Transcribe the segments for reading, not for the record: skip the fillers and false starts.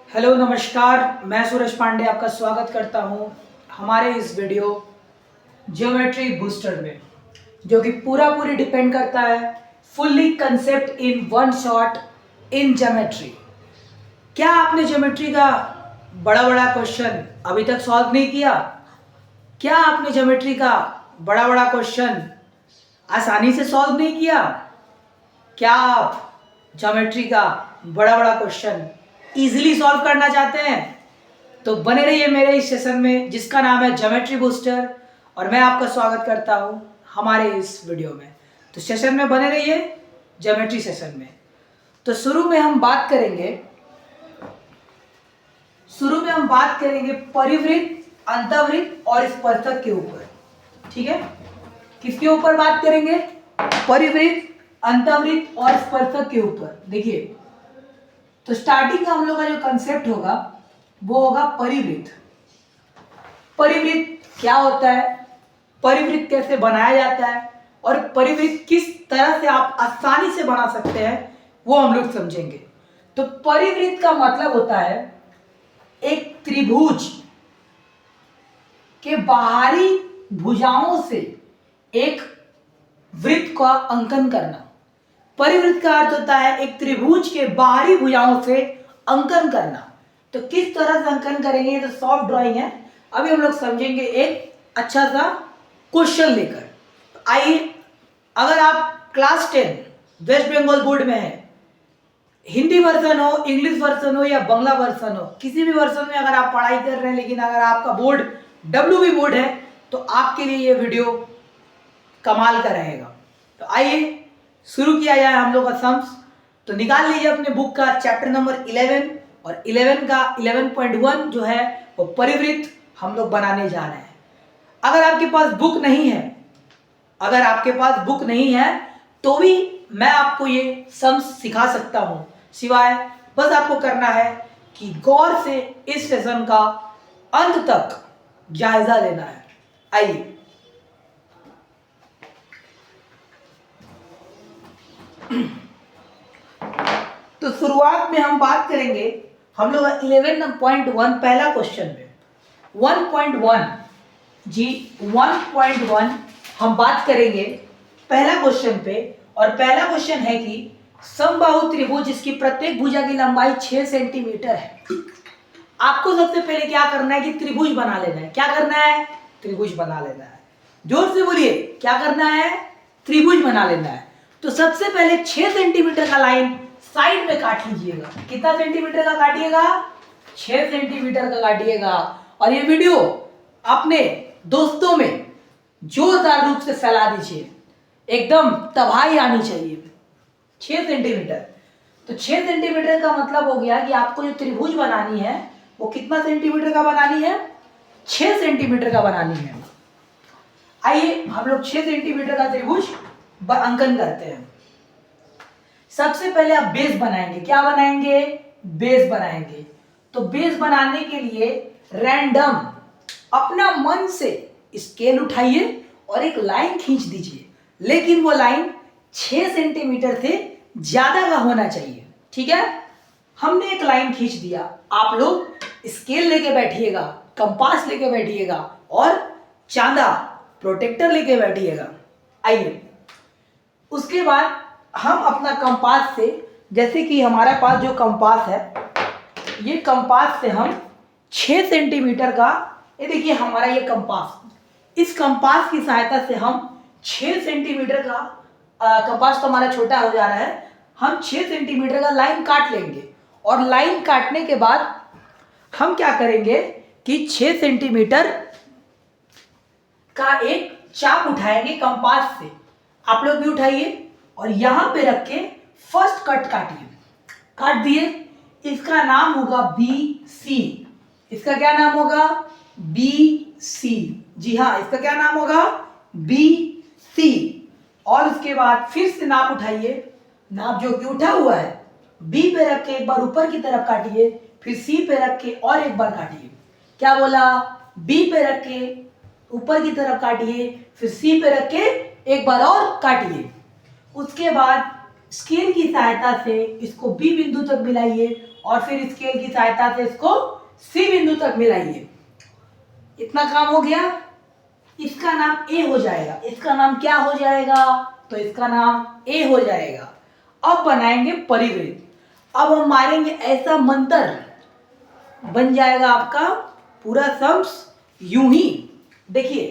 Hello नमस्कार, मैं सूरज पांडे आपका स्वागत करता हूं हमारे इस वीडियो ज्योमेट्री बूस्टर में, जो कि पूरी डिपेंड करता है fully concept in one shot in geometry. क्या आपने ज्योमेट्री का बड़ा क्वेश्चन अभी तक सॉल्व नहीं किया? क्या आपने ज्योमेट्री का बड़ा क्वेश्चन आसानी से सॉल्व नहीं किया? क्या आप ज्योमेट्री का बड़ा क्वेश्चन इजीली सॉल्व करना चाहते हैं? तो बने रहिए मेरे इस सेशन में जिसका नाम है ज्योमेट्री बूस्टर, और मैं आपका स्वागत करता हूं हमारे इस वीडियो में। तो सेशन में बने रहिए, ज्योमेट्री सेशन में। तो शुरू में हम बात करेंगे परिवृत्त, अंतःवृत्त और स्पर्शक के ऊपर। ठीक है, किसके ऊपर बात करेंगे? परिवृत्त, अंतःवृत्त और स्पर्शक के ऊपर। देखिए, तो स्टार्टिंग का हम लोग का जो कंसेप्ट होगा वो होगा परिवृत्त। परिवृत्त क्या होता है, परिवृत्त कैसे बनाया जाता है, और परिवृत्त किस तरह से आप आसानी से बना सकते हैं वो हम लोग समझेंगे। तो परिवृत्त का मतलब होता है एक त्रिभुज के बाहरी भुजाओं से एक वृत्त का अंकन करना। परिवृत्त का अर्थ होता है एक त्रिभुज के बाहरी भुजाओं से अंकन करना। तो किस तरह से अंकन करेंगे, ये तो सॉफ्ट ड्राइंग है, अभी हम लोग समझेंगे एक अच्छा सा क्वेश्चन लेकर। तो आइए, अगर आप क्लास 10 वेस्ट बंगाल बोर्ड में है, हिंदी वर्जन हो, इंग्लिश वर्जन हो या बांग्ला वर्जन हो, किसी भी वर्जन में अगर आप पढ़ाई कर रहे हैं, लेकिन अगर आपका बोर्ड WB बोर्ड है तो आपके लिए ये वीडियो कमाल का रहेगा। तो आइए शुरू किया जाए हम लोग का सम्स। तो निकाल लीजिए अपने बुक का चैप्टर नंबर 11, और 11 का 11.1 जो है वो परिवृत्त हम लोग बनाने जा रहे हैं। अगर आपके पास बुक नहीं है तो भी मैं आपको ये सम्स सिखा सकता हूं, सिवाय बस आपको करना है कि गौर से इस सेशन का अंत तक जायजा लेना है। आइए, तो शुरुआत में हम बात करेंगे हम लोग 11.1 पहला क्वेश्चन में 1.1 जी 1.1 हम बात करेंगे पहला क्वेश्चन पे। और पहला क्वेश्चन है कि समबाहु त्रिभुज जिसकी प्रत्येक भुजा की लंबाई 6 सेंटीमीटर है। आपको सबसे पहले क्या करना है कि त्रिभुज बना लेना है। क्या करना है? त्रिभुज बना लेना है। जोर से बोलिए, क्या करना है? त्रिभुज बना लेना है। तो सबसे पहले 6 सेंटीमीटर का लाइन साइड में काट लीजिएगा। कितना सेंटीमीटर का काटिएगा? 6 सेंटीमीटर का काटिएगा। और ये वीडियो अपने दोस्तों में जोरदार रूप से फैला दीजिए, एकदम तबाही आनी चाहिए। 6 सेंटीमीटर, तो 6 सेंटीमीटर का मतलब हो गया कि आपको जो त्रिभुज बनानी है वो कितना सेंटीमीटर का बनानी है? 6 सेंटीमीटर का बनानी है। आइए हम लोग 6 सेंटीमीटर का त्रिभुज अंकन करते हैं। सबसे पहले आप बेस बनाएंगे। क्या बनाएंगे? बेस बनाएंगे। तो बेस बनाने के लिए रैंडम अपना मन से स्केल उठाइए और एक लाइन खींच दीजिए, लेकिन वो लाइन 6 सेंटीमीटर से ज्यादा का होना चाहिए। ठीक है, हमने एक लाइन खींच दिया। आप लोग स्केल लेके बैठिएगा, कंपास लेके बैठिएगा और चांदा प्रोटेक्टर लेके बैठिएगा। आइए, उसके बाद हम अपना कंपास से, जैसे कि हमारे पास जो कंपास है, ये कंपास से हम 6 सेंटीमीटर का, ये देखिए हमारा ये कंपास, इस कंपास की सहायता से हम 6 सेंटीमीटर का कंपास तो हमारा छोटा हो जा रहा है, हम 6 सेंटीमीटर का लाइन काट लेंगे। और लाइन काटने के बाद हम क्या करेंगे कि 6 सेंटीमीटर का एक चाप उठाएंगे कंपास से। आप लोग भी उठाइए और यहां पे रख के फर्स्ट कट काटिए। काट दिए, इसका नाम होगा BC। इसका क्या नाम होगा? BC। जी हाँ, इसका क्या नाम होगा? BC। और उसके बाद फिर से नाप उठाइए, नाप जो कि उठा हुआ है B पे रख के एक बार ऊपर की तरफ काटिए, फिर C पे रख के और एक बार काटिए। क्या बोला? B पे रख के ऊपर की तरफ काटिए, फिर C पे रख के एक बार और काटिए। उसके बाद स्केल की सहायता से इसको बी बिंदु तक मिलाइए और फिर स्केल की सहायता से इसको सी बिंदु तक मिलाइए। इतना काम हो गया। इसका नाम ए हो जाएगा। इसका नाम क्या हो जाएगा? तो इसका नाम ए हो जाएगा। अब बनाएंगे परिवृत्त। अब हम मारेंगे ऐसा मंत्र, बन जाएगा आपका पूरा सम्स यूं ही। देखिए,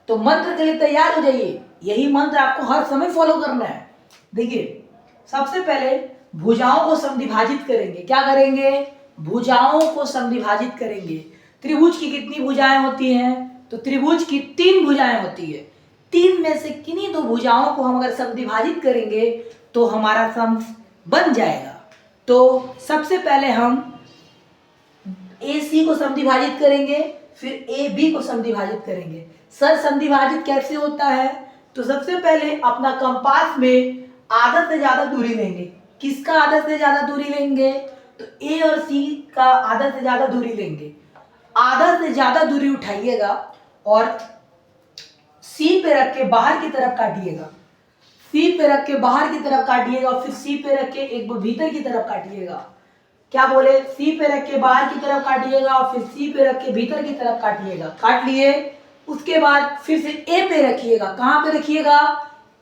तो मंत्र के लिए तैयार हो जाइए। यही मंत्र आपको हर समय फॉलो करना है। देखिए, सबसे पहले भुजाओं को समद्विभाजित करेंगे। क्या करेंगे? भुजाओं को समद्विभाजित करेंगे। त्रिभुज की कितनी भुजाएं होती हैं? तो त्रिभुज की 3 भुजाएं होती है। 3 में से किन्हीं 2 भुजाओं को हम अगर समद्विभाजित करेंगे तो हमारा सम्स बन जाएगा। तो सबसे पहले हम AC को समद्विभाजित करेंगे, फिर AB को समद्विभाजित करेंगे। सर, समद्विभाजित कैसे होता है? तो सबसे पहले अपना कंपास में आधा से ज्यादा दूरी लेंगे। किसका आधा से ज्यादा दूरी लेंगे? तो A और C का आधा से ज्यादा दूरी लेंगे। आधा से ज्यादा दूरी उठाइएगा और C पे रख के बाहर की तरफ काटिएगा। C पे रख के बाहर की तरफ काटिएगा और फिर C पे रख के एक बार भीतर की तरफ काटिएगा। क्या बोले? C पे रख के बाहर की तरफ काटिएगा और फिर C पे रख के भीतर की तरफ काटिएगा। काट लिए। उसके बाद फिर से A पे रखिएगा। कहाँ पे रखिएगा?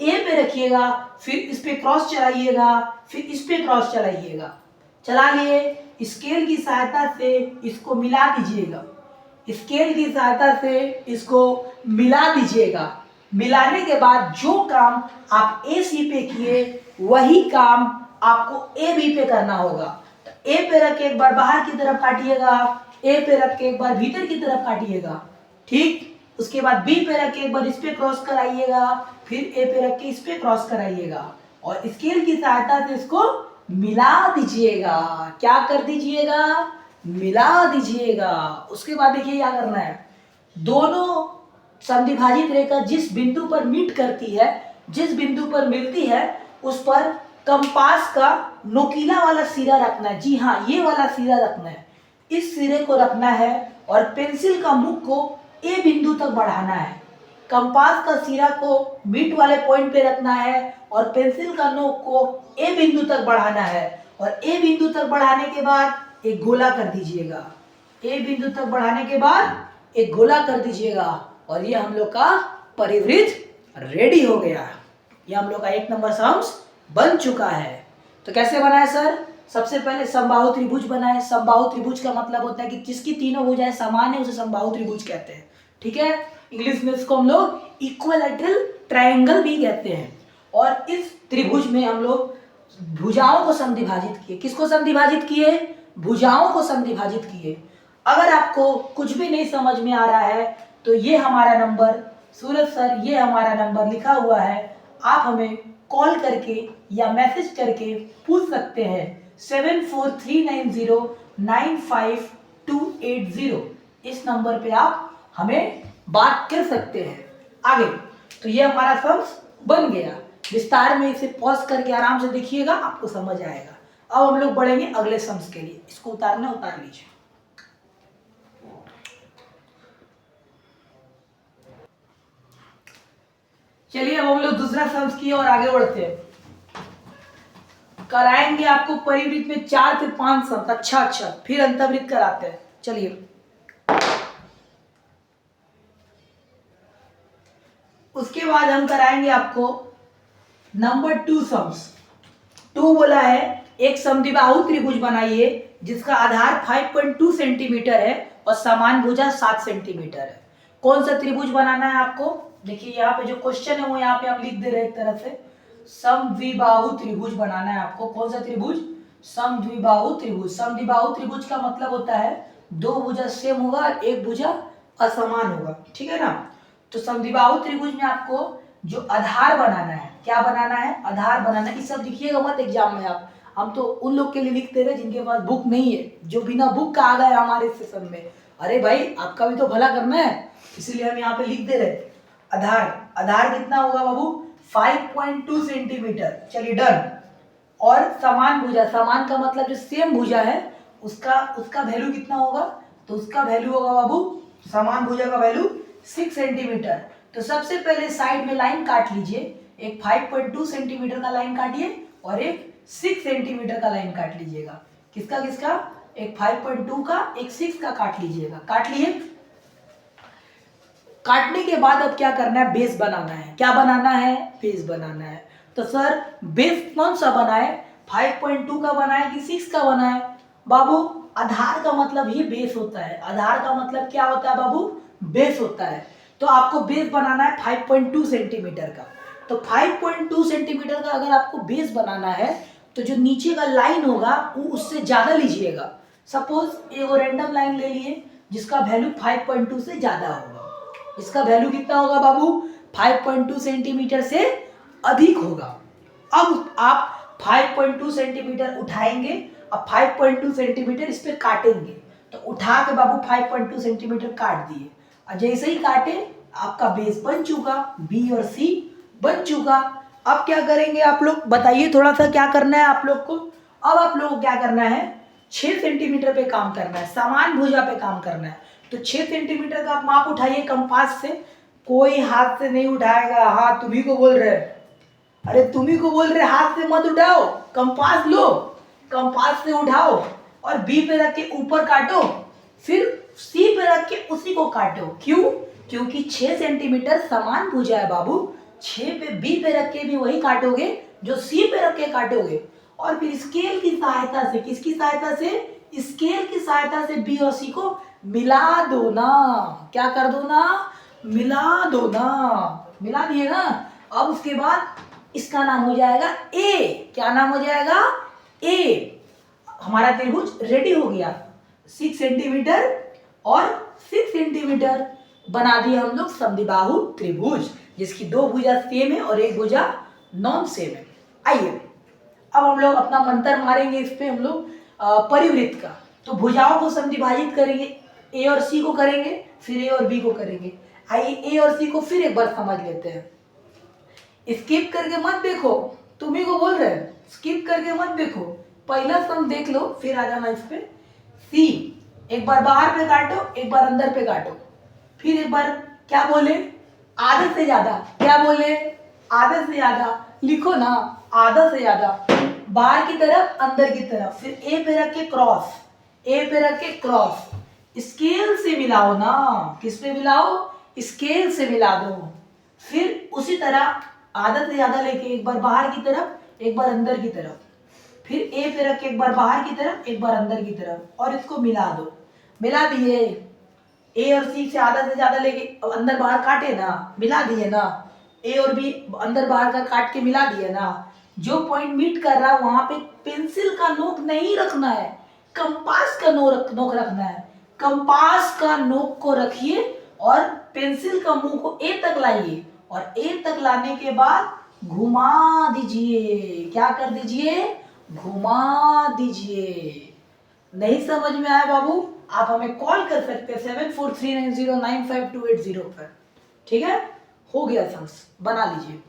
A पे रखिएगा। फिर इस पे क्रॉस चलाइएगा, फिर इस पे क्रॉस चलाइएगा। चला लिए। स्केल की सहायता से इसको मिला दीजिएगा। स्केल की सहायता से इसको मिला दीजिएगा। मिलाने के बाद जो काम आप AC पे किए वही काम आपको AB पे करना होगा। तो A पे रख के एक बार बाहर की तरफ काटिएगा, A पे रख के एक बार भीतर की तरफ काटिएगा। ठीक। उसके बाद B पे रख के एक बार इस पे क्रॉस कराइएगा, फिर A पे रख के इस पे क्रॉस कराइएगा और स्केल की सहायता से इसको मिला दीजिएगा। क्या कर दीजिएगा? मिला दीजिएगा। उसके बाद देखिए क्या करना है। दोनों समद्विभाजित रेखा जिस बिंदु पर मीट करती है, जिस बिंदु पर मिलती है, उस पर कंपास का नोकीला वाला सिरा रखना है। जी हाँ, ये वाला सिरा रखना है। इस सिरे को रखना है और पेंसिल का मुख को ए बिंदु तक बढ़ाना है। कंपास का सिरा को मीट वाले पॉइंट पे रखना है और पेंसिल का नोक को ए बिंदु तक बढ़ाना है और ए बिंदु तक बढ़ाने के बाद एक गोला कर दीजिएगा। ए बिंदु तक बढ़ाने के बाद एक गोला कर दीजिएगा और ये हम लोग का परिवृत्त रेडी हो गया। ये हम लोग का 1 नंबर सम्स बन चुका है। तो कैसे बनाए सर? सबसे पहले समबाहु त्रिभुज बनाए। समबाहु त्रिभुज का मतलब होता है कि जिसकी तीनों भुजाएं समान है उसे समबाहु त्रिभुज कहते हैं। ठीक है। इंग्लिश में इसको हम लोग इक्विलैटरल ट्रायंगल भी कहते हैं। और इस त्रिभुज में हम लोग भुजाओं को समद्विभाजित किए। किसको समद्विभाजित किए? भुजाओं को समद्विभाजित किए। अगर आपको कुछ भी नहीं समझ में आ रहा है तो ये हमारा नंबर, सूरज सर ये हमारा नंबर लिखा हुआ है, आप हमें कॉल करके या मैसेज करके पूछ सकते हैं 7439095280। इस नंबर पे आप हमें बात कर सकते हैं। आगे तो ये हमारा सम्स बन गया। विस्तार में इसे पॉज करके आराम से देखिएगा, आपको समझ आएगा। अब हम लोग बढ़ेंगे अगले सम्स के लिए। इसको उतारना उतार लीजिए। चलिए अब हम लोग दूसरा सम्स किए और आगे बढ़ते हैं। कराएंगे आपको परिवृत्त में 4 से 5 सम्स। अच्छा, फिर अंतर्वृत्त कराते हैं। चलिए, उसके बाद हम कराएंगे आपको नंबर 2 सम्स। 2 बोला है, एक समद्विबाहु त्रिभुज बनाइए जिसका आधार 5.2 सेंटीमीटर है और समान भुजा 7 सेंटीमीटर है। कौन सा त्रिभुज बनाना है आपको? देखिए यहाँ पे जो क्वेश्चन है वो यहाँ पे हम लिख दे रहे हैं एक तरह से। समद्विबाहु त्रिभुज बनाना है आपको। कौन सा त्रिभुज? समद्विबाहु त्रिभुज। समद्विबाहु त्रिभुज का मतलब होता है 2 भुजा सेम होगा और 1 भुजा असमान होगा। ठीक है ना। तो समद्विबाहु त्रिभुज में आपको जो आधार बनाना है, क्या बनाना है? आधार बनाना है। ये सब लिखिएगा मत एग्जाम में आप। हम तो उन लोग के लिए लिखते रहे जिनके पास बुक नहीं है, जो बिना बुक का आ गए हमारे सेशन में। अरे भाई, आपका भी तो भला करना है, इसीलिए हम यहाँ पे लिख दे रहे। आधार कितना होगा बाबू? 5.2 सेंटीमीटर। चलिए डन। और समान भुजा, समान का मतलब जो सेम भुजा है उसका वैल्यू कितना होगा? तो उसका वैल्यू होगा बाबू, समान भुजा का वैल्यू 6 सेंटीमीटर। तो सबसे पहले साइड में लाइन काट लीजिए। एक 5.2 सेंटीमीटर का लाइन काटिए और एक 6 सेंटीमीटर का लाइन काट लीजिएगा। किसका किसका? एक 5.2 का, एक 6 का काट लीजिएगा। काट लिए? काटने के बाद अब क्या करना है? बेस बनाना है। क्या बनाना है? बेस बनाना है। तो सर बेस कौन सा बनाए? 5.2 का बनाए कि 6 का बनाए? बाबू आधार का मतलब ही बेस होता है। आधार का मतलब क्या होता है बाबू? बेस होता है। तो आपको बेस बनाना है 5.2 सेंटीमीटर का। तो 5.2 सेंटीमीटर का अगर आपको बेस बनाना है तो जो नीचे का लाइन होगा वो उससे ज्यादा लीजिएगा। सपोज एक रैंडम लाइन ले लिए जिसका वैल्यू 5.2 से ज्यादा होगा। इसका वैल्यू कितना होगा बाबू? 5.2 सेंटीमीटर से अधिक होगा। अब आप 5.2 सेंटीमीटर उठाएंगे, अब 5.2 सेंटीमीटर इस पे काटेंगे। तो उठा के बाबू 5.2 सेंटीमीटर काट दिए, और जैसे ही काटे आपका बेस बन चुका, बी और सी बन चुका। अब क्या करेंगे आप लोग बताइए थोड़ा सा, क्या करना है आप लोग को? अब आप लोग को क्या करना है? 6 सेंटीमीटर पे काम करना है, समान भुजा पे काम करना है। तो 6 सेंटीमीटर का आप माप उठाइए कंपास से। कोई हाथ से नहीं उठाएगा। हाँ तुम्ही को बोल रहे, अरे तुम्ही को बोल रहे, हाथ से मत उठाओ, कंपास लो, कंपास से उठाओ और बी पे रख के ऊपर काटो, फिर सी पे रख के उसी को काटो। क्यों? क्योंकि 6 सेंटीमीटर समान भुजा है बाबू। 6 पे बी पे रख के भी वही काटोगे जो सी पे रख के काटोगे, और फिर स्केल की सहायता से, किसकी सहायता से? स्केल की सहायता से बी और सी को मिला दो ना। क्या कर दो ना? मिला दो ना। मिला दिए ना। अब उसके बाद इसका नाम हो जाएगा ए। क्या नाम हो जाएगा? ए। हमारा त्रिभुज रेडी हो गया। 6 सेंटीमीटर और 6 सेंटीमीटर बना दिया हम लोग समद्विबाहु त्रिभुज, जिसकी 2 भुजा सेम है और एक भुजा नॉन सेम है। आइए अब हम लोग अपना मंत्र मारेंगे इस पे हम लोग परिवृत्त का। तो भुजाओं को समद्विभाजित करेंगे, ए और सी को करेंगे, फिर ए और बी को करेंगे। आइए ए और सी को फिर एक बार समझ लेते हैं। स्किप करके मत देखो, तुम्ही को बोल रहे हैं, स्किप करके मत देखो, पहला सम देख लो फिर आ जाना इस पे। सी एक बार बाहर पे काटो, एक बार अंदर पे काटो, फिर एक बार क्या बोले? आधे से ज्यादा। क्या बोले? आधे से ज्यादा। लिखो ना, आधा से ज्यादा, बाहर की तरफ अंदर की तरफ, फिर ए पे रख के क्रॉस, ए पे रख के क्रॉस। स्केल से मिलाओ ना। किस पे मिलाओ? स्केल से मिला दो। फिर उसी तरह आधा से ज्यादा लेके एक बार बाहर की तरफ, एक बार अंदर की तरफ, फिर ए पे रख के एक बार बाहर की तरफ, एक बार अंदर की तरफ, और इसको मिला दो। मिला दिए। ए और सी से आधा से ज्यादा लेके अंदर बाहर काटे ना, मिला दिए ना। ए और बी अंदर बाहर का काट के मिला दिए ना। जो पॉइंट मीट कर रहा है वहां पे पेंसिल का नोक नहीं रखना है, कंपास का नोक रखना है। कंपास का नोक को रखिए और पेंसिल का मुंह को ए तक लाइए, और ए तक लाने के बाद घुमा दीजिए। क्या कर दीजिए? घुमा दीजिए। नहीं समझ में आया बाबू, आप हमें कॉल कर सकते हैं 7439095280 पर। ठीक है, हो गया सम्स, बना लीजिए।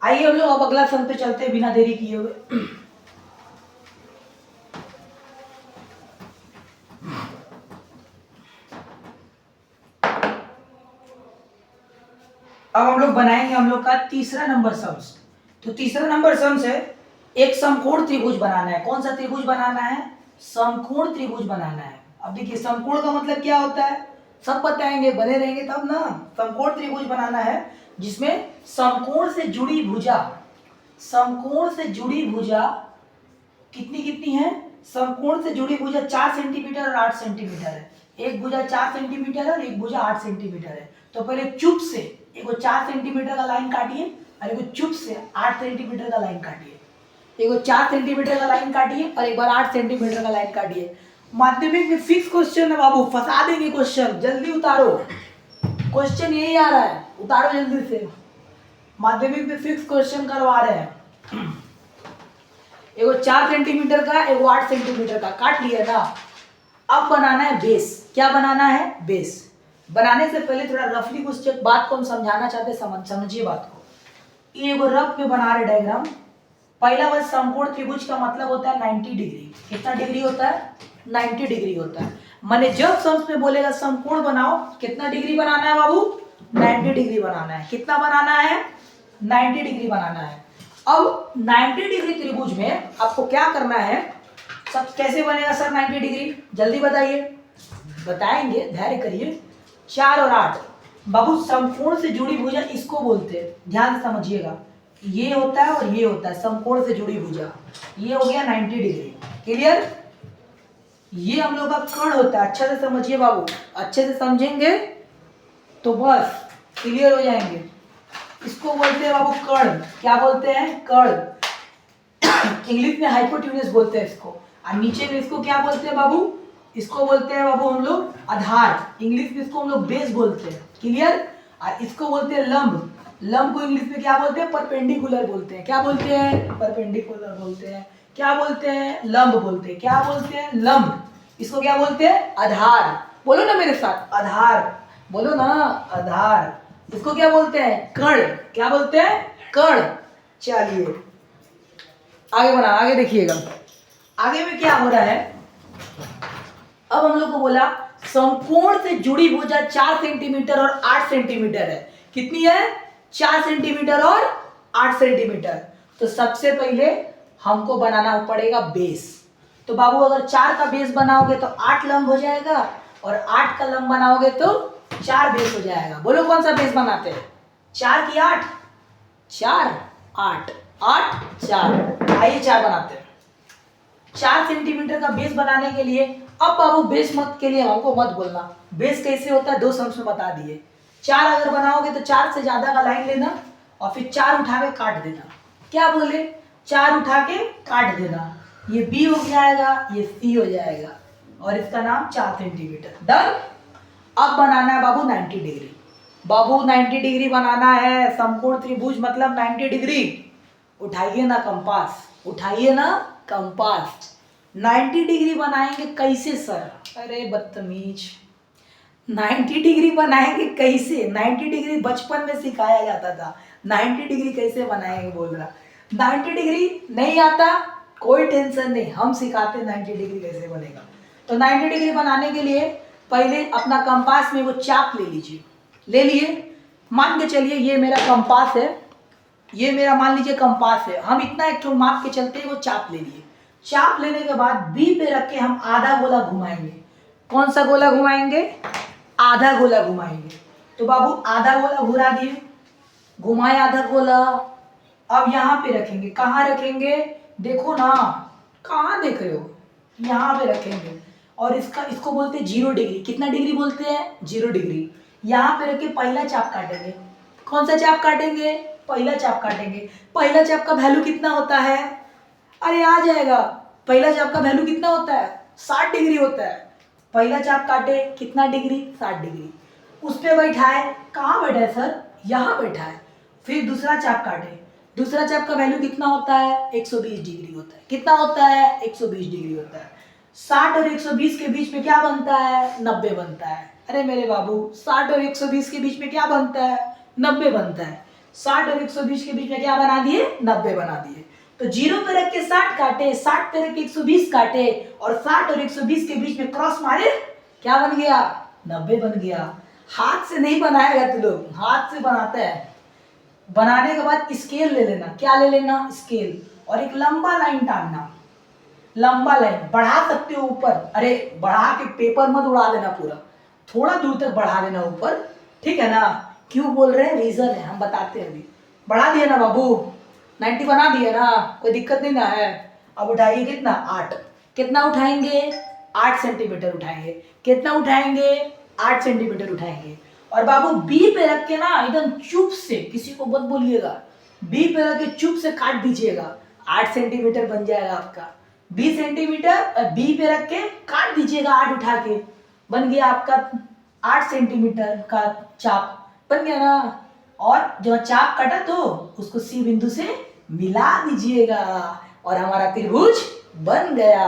आइए हम लोग अब अगला सम पे चलते हैं बिना देरी किए हुए। अब हम लोग बनाएंगे हम लोग का तीसरा नंबर सम्स। तो तीसरा नंबर सम्स है, एक समकोण त्रिभुज बनाना है। कौन सा त्रिभुज बनाना है? समकोण त्रिभुज बनाना है। अब देखिए समकोण का मतलब क्या होता है, सब बताएंगे, बने रहेंगे तब ना। समकोण त्रिभुज बनाना है जिसमें समकोण से जुड़ी भुजा, समकोण से जुड़ी भुजा कितनी कितनी है? समकोण से जुड़ी भुजा 4 सेंटीमीटर और 8 सेंटीमीटर है। एक भुजा 4 सेंटीमीटर है और एक भुजा 8 सेंटीमीटर है। तो पहले चुप से एगो 4 सेंटीमीटर का लाइन काटिए और एगो चुप से 8 सेंटीमीटर का लाइन काटिए। एगो 4 सेंटीमीटर का लाइन काटिए और एक बार 8 सेंटीमीटर का लाइन काटिए। माध्यमिक में फिक्स क्वेश्चन है बाबू, फंसा देंगे क्वेश्चन, जल्दी उतारो। क्वेश्चन यही आ रहा है, उतारो जल्दी से। माध्यमिक में फिक्स क्वेश्चन करवा रहे हैं। एगो 4 सेंटीमीटर का, एगो 8 सेंटीमीटर का काट लिया ना। अब बनाना है बेस। क्या बनाना है? बेस। बनाने से पहले थोड़ा रफली कुछ बात को हम समझाना चाहते हैं, समझिए बात को। ये वो रफ में बना रहे डायग्राम। पहला वर्ड समकोण त्रिभुज का मतलब होता है 90 डिग्री। कितना डिग्री होता है? 90 डिग्री होता है। माने जब सम्स में बोलेगा समकोण बनाओ, कितना डिग्री बनाना है बाबू? 90 डिग्री बनाना है। कितना बनाना है? 90 डिग्री बनाना है। अब 90 डिग्री त्रिभुज में आपको क्या करना है? सब कैसे बनेगा सर 90 डिग्री? जल्दी बताइए। बताएंगे, धैर्य करिए। 4 और 8 बाबू समकोण से जुड़ी भुजा इसको बोलते हैं, ध्यान से समझिएगा। ये होता है और ये होता है समकोण से जुड़ी भुजा। ये हो गया 90 डिग्री। क्लियर? ये हम लोग का कर्ण होता है। अच्छे से समझिए बाबू, अच्छे से समझेंगे तो बस क्लियर हो जाएंगे। इसको बोलते हैं बाबू कर्ण। क्या बोलते हैं? कर्ण। इंग्लिश में हाइपोटेन्यूस बोलते हैं इसको। और नीचे में इसको क्या बोलते हैं बाबू? इसको बोलते हैं बाबू हम लोग आधार। इंग्लिश में इसको हम लोग बेस बोलते हैं। क्लियर? और इसको बोलते हैं लंब। लंब को इंग्लिश में क्या बोलते हैं? परपेंडिकुलर बोलते हैं। क्या बोलते हैं? परपेंडिकुलर बोलते हैं। क्या बोलते हैं? लंब बोलते हैं। क्या बोलते हैं? लंब। इसको क्या बोलते हैं? आधार। बोलो ना मेरे साथ, आधार। बोलो ना, आधार। इसको क्या बोलते हैं? कर्ण। क्या बोलते हैं? कर्ण। चलिए आगे बढ़ा, आगे देखिएगा। आगे में क्या हो रहा है? अब हम लोग को बोला समकोण से जुड़ी भुजा 4 सेंटीमीटर और 8 सेंटीमीटर है। कितनी है? 4 सेंटीमीटर और 8 सेंटीमीटर। तो सबसे पहले हमको बनाना पड़ेगा बेस। तो बाबू अगर 4 का बेस बनाओगे तो 8 लंब हो जाएगा, और 8 का लंब बनाओगे तो 4 बेस हो जाएगा। बोलो कौन सा बेस बनाते हैं? 4 की 8? 4 8 8 4। आइए 4 बनाते हैं। 4 सेंटीमीटर का बेस बनाने के लिए, अब बाबू बेस मत के लिए हमको मत बोलना, बेस कैसे होता है 2 सम्स में बता दिए। 4 अगर बनाओगे तो 4 से ज्यादा का लाइन लेना और फिर 4 उठा के काट देना। क्या बोले? 4 उठा के काट देना। ये बी हो जाएगा, ये सी हो जाएगा, और इसका नाम 4 सेंटीमीटर। डन। अब बनाना है बाबू 90 डिग्री। बाबू 90 डिग्री बनाना है। समकोण त्रिभुज मतलब 90 डिग्री। उठाइए ना कंपास, उठाइए ना कंपास। 90 डिग्री बनाएंगे कैसे सर? अरे बदतमीज, 90 डिग्री बनाएंगे कैसे? 90 डिग्री बचपन में सिखाया जाता था। 90 डिग्री कैसे बनाएंगे बोल रहा। 90 डिग्री नहीं आता, कोई टेंशन नहीं, हम सिखाते 90 डिग्री कैसे बनेगा। तो 90 डिग्री बनाने के लिए पहले अपना कंपास में वो चाप ले लीजिए। ले लिए, मान के चलिए ये मेरा कंपास है, ये मेरा मान लीजिए कंपास है। हम इतना एक ठो माप के चलते हैं, वो चाप ले लिए। चाप लेने के बाद बी पे रख के हम आधा गोला घुमाएंगे। कौन सा गोला घुमाएंगे? आधा गोला घुमाएंगे। तो बाबू आधा गोला घुरा दिए, घुमाए आधा गोला। अब यहाँ पे रखेंगे। कहाँ रखेंगे? देखो ना, कहाँ देख रहे हो? यहाँ पे रखेंगे। और इसको बोलते हैं 0 डिग्री। कितना डिग्री बोलते हैं? 0 डिग्री। यहाँ पे रख के पहला चाप काटेंगे। कौन सा चाप काटेंगे? पहला चाप काटेंगे। पहला चाप का वैल्यू कितना होता है? अरे आ जाएगा। पहला चाप का वैल्यू कितना होता है? 60 डिग्री होता है। पहला चाप काटे, कितना डिग्री? 60 डिग्री। उस पे बैठा है। कहाँ बैठा है सर? यहाँ बैठा है। फिर दूसरा चाप काटे। दूसरा चाप का वैल्यू कितना होता है? 120 डिग्री होता है। कितना होता है? 120 डिग्री होता है। 60 और 120 के बीच में क्या बनता है? 90 बनता है। अरे मेरे बाबू, 60 और 120 के बीच में क्या बनता है? 90 बनता है। 60 और 120 के बीच में क्या बना दिए? 90 बना दिए। तो 0 पे रख के 60 काटे, 60 पे रख के 120 काटे, और 60 और 120 के बीच में क्रॉस मारे, क्या बन गया? 90 बन गया। हाथ से नहीं बनाएगा तू लोग, हाथ से बनाते हैं। बनाने के बाद स्केल ले लेना। क्या ले लेना? स्केल। और एक लंबा लाइन टानना। लंबा लाइन बढ़ा सकते हो ऊपर। अरे बढ़ा के पेपर मत उड़ा देना पूरा, थोड़ा दूर तक बढ़ा देना ऊपर, ठीक है ना? क्यों बोल रहे हैं? रीजन है, हम बताते हैं अभी। बढ़ा दिया ना बाबू? 90 बना दिया ना? कोई दिक्कत नहीं ना है? अब उठाइए कितना? 8। कितना उठाएंगे? 8 सेंटीमीटर उठाएंगे। कितना उठाएंगे? 8 सेंटीमीटर उठाएंगे। और बाबू बी पे रख के ना एकदम चुप से, किसी को मत बोलिएगा, बी पे रख के चुप से काट दीजिएगा। 8 सेंटीमीटर बन जाएगा आपका। 20 सेंटीमीटर बी पे रख के काट दीजिएगा, 8 उठा के बन गया आपका 8 सेंटीमीटर का चाप। बन गया ना? और जो चाप कटा तो उसको सी बिंदु से मिला दीजिएगा, और हमारा त्रिभुज बन गया।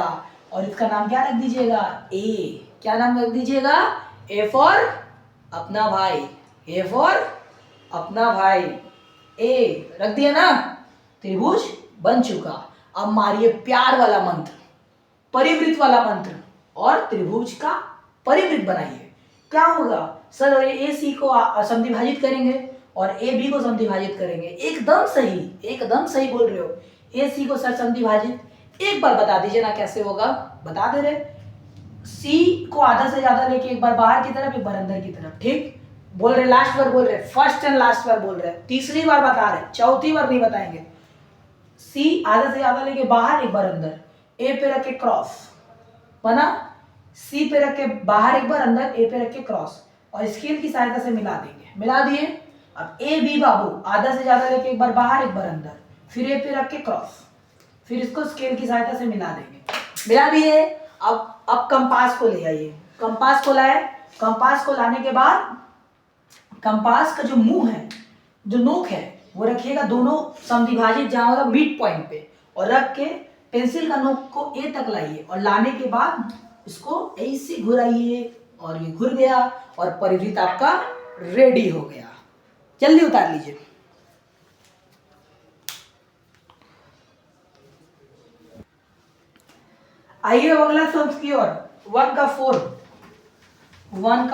और इसका नाम क्या रख दीजिएगा? ए। क्या नाम रख दीजिएगा? ए फॉर अपना भाई, ए फॉर अपना भाई, ए रख दिया ना, त्रिभुज बन चुका। अब मारिए प्यार वाला मंत्र, परिवृत्त वाला मंत्र, और त्रिभुज का परिवृत्त बनाइए। क्या होगा सर, ए सी को समद्विभाजित करेंगे और ए बी को समद्विभाजित करेंगे। एकदम सही बोल रहे हो। ए सी को सर समद्विभाजित एक बार बता दीजिए ना कैसे होगा, बता दे रहे। सी को आधा से ज्यादा लेके एक बार बाहर की तरफ एक बार अंदर की तरफ, ठीक बोल रहे, लास्ट बार बोल रहे, फर्स्ट एंड लास्ट बार बोल रहे, तीसरी बार बता रहे, चौथी बार नहीं बताएंगे। सी आधा से ज्यादा लेके बाहर एक बार अंदर, ए पे रख के क्रॉस बना, सी पे रख के बाहर एक बार अंदर, ए पे रख के क्रॉस, और स्केल की सहायता से मिला देंगे। मिला दिए। अब ए बी बाबू आधा से ज्यादा लेके एक बार बाहर एक बार अंदर, फिर ए पे रख के क्रॉस, फिर इसको स्केल की सहायता से मिला देंगे। मिला दिए। अब कंपास को ले आइए। कंपास को लाए। कंपास को लाने के बाद कंपास का जो मुंह है, जो नोक है, वो रखिएगा दोनों समद्विभाजित जहां होगा मिड पॉइंट पे, और रख के पेंसिल का नोक को ए तक लाइए, और लाने के बाद इसको ऐसे घुराइए, और ये घुर गया, और परिवृत्त आपका रेडी हो गया। जल्दी उतार लीजिए। आइए अगला शब्द की ओर। 1 का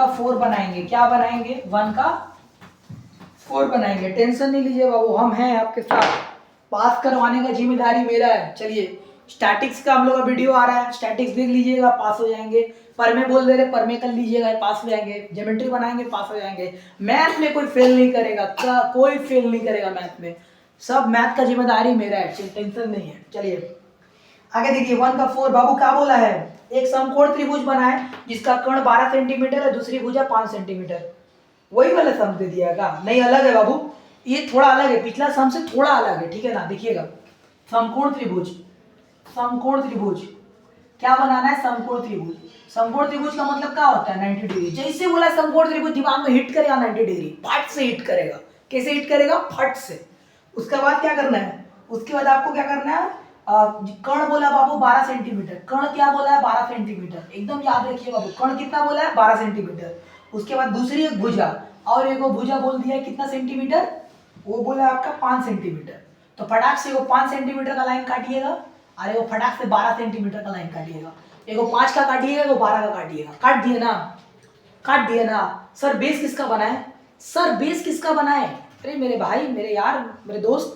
4 बनाएंगे। क्या बनाएंगे? 1 का 4 बनाएंगे। टेंशन नहीं लीजिए बाबू, हम हैं आपके साथ। पास करवाने का जिम्मेदारी मेरा है। चलिए, स्टैटिक्स का हम लोग का वीडियो आ रहा है, स्टैटिक्स देख लीजिएगा, पास हो जाएंगे। परमे बोल दे रहे, परमे कर लीजिएगा, पास हो जाएंगे। ज्योमेट्री बनाएंगे, पास हो जाएंगे। मैथ में कोई फेल नहीं करेगा, कोई फेल नहीं करेगा मैथ में। सब मैथ का जिम्मेदारी मेरा है, टेंशन नहीं है। चलिए आगे देखिए। 1 का 4 बाबू क्या बोला है? एक समकोण त्रिभुज बना है जिसका कर्ण 12 सेंटीमीटर है, दूसरी भुजा 5 सेंटीमीटर। वही वाला सम दे दिया का? नहीं, अलग है बाबू, ये थोड़ा अलग है, पिछला सम से थोड़ा अलग है, ठीक है ना? देखिएगा, समकोण त्रिभुज क्या बनाना है? समकोण त्रिभुज। समकोण त्रिभुज का मतलब क्या होता है? 90 डिग्री। जैसे बोला समकोण त्रिभुज, दिमाग में हिट करेगा 90 डिग्री, फट से हिट करेगा। कैसे हिट करेगा? फट से। उसके बाद क्या करना है? उसके बाद आपको क्या करना है? कर्ण बोला बाबू 12 सेंटीमीटर। कर्ण क्या बोला है? 12 सेंटीमीटर। एकदम याद रखिए बाबू, कर्ण कितना बोला है? 12 सेंटीमीटर। उसके बाद दूसरी एक भुजा, और एक भुजा बोल दिया है कितना सेंटीमीटर? वो बोला आपका 5 सेंटीमीटर। तो फटाक से वो 5 सेंटीमीटर का लाइन काटिएगा, अरे वो फटाक से 12 सेंटीमीटर का लाइन काटिएगा। एगो 5 का काटिएगा, एगो 12 का काटिएगा। काट दिए ना? काट दिए ना? सर बेस किसका बना है? सर बेस किसका बना है? अरे मेरे भाई, मेरे यार, मेरे दोस्त,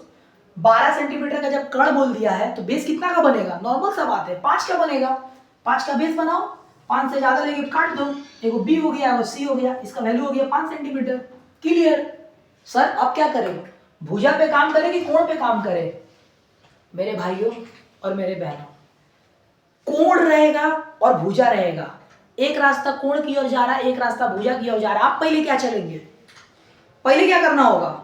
12 सेंटीमीटर का जब कर्ण बोल दिया है तो बेस कितना का बनेगा? नॉर्मल सा बात है, 5 का बनेगा। 5 का बेस बनाओ, 5 से ज्यादा लेके काट दो, एगो बी हो गया, एगो सी हो गया, इसका वैल्यू हो गया 5 सेंटीमीटर। क्लियर? सर अब क्या करें? भुजा पे काम करें कि कोण पे काम करें? मेरे भाइयों और मेरे बहनों, कोण रहेगा और भुजा रहेगा। एक रास्ता कोण की ओर जा रहा है, एक रास्ता भुजा की ओर जा रहा है। आप पहले क्या चलेंगे? पहले क्या करना होगा?